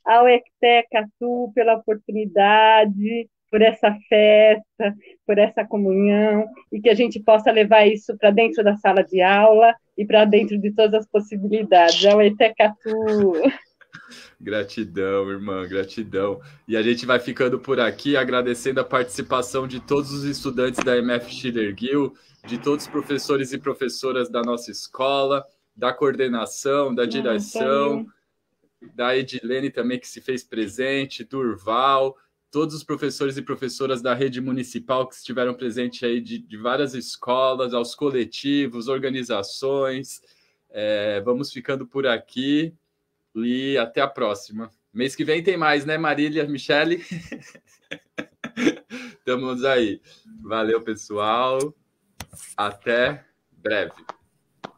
Ao Ectecatu pela oportunidade, por essa festa, por essa comunhão, e que a gente possa levar isso para dentro da sala de aula e para dentro de todas as possibilidades. Ao Ectecatu. Gratidão, irmã, gratidão. E a gente vai ficando por aqui, agradecendo a participação de todos os estudantes da MF Schiller-Gil, de todos os professores e professoras da nossa escola, da coordenação, da direção, da Edilene também, que se fez presente, Durval, todos os professores e professoras da rede municipal que estiveram presentes aí de várias escolas, aos coletivos, organizações. Vamos ficando por aqui e até a próxima. Mês que vem tem mais, né, Marília, Michele? Estamos aí. Valeu, pessoal. Até breve.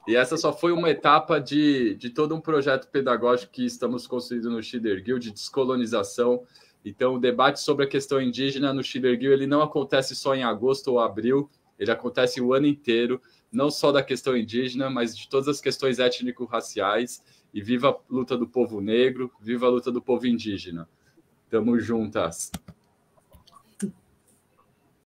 E essa só foi uma etapa de todo um projeto pedagógico que estamos construindo no Schiller-Gil, de descolonização. Então, o debate sobre a questão indígena no Schiller-Gil, ele não acontece só em agosto ou abril, ele acontece o ano inteiro, não só da questão indígena, mas de todas as questões étnico-raciais. E viva a luta do povo negro, viva a luta do povo indígena. Tamo juntas.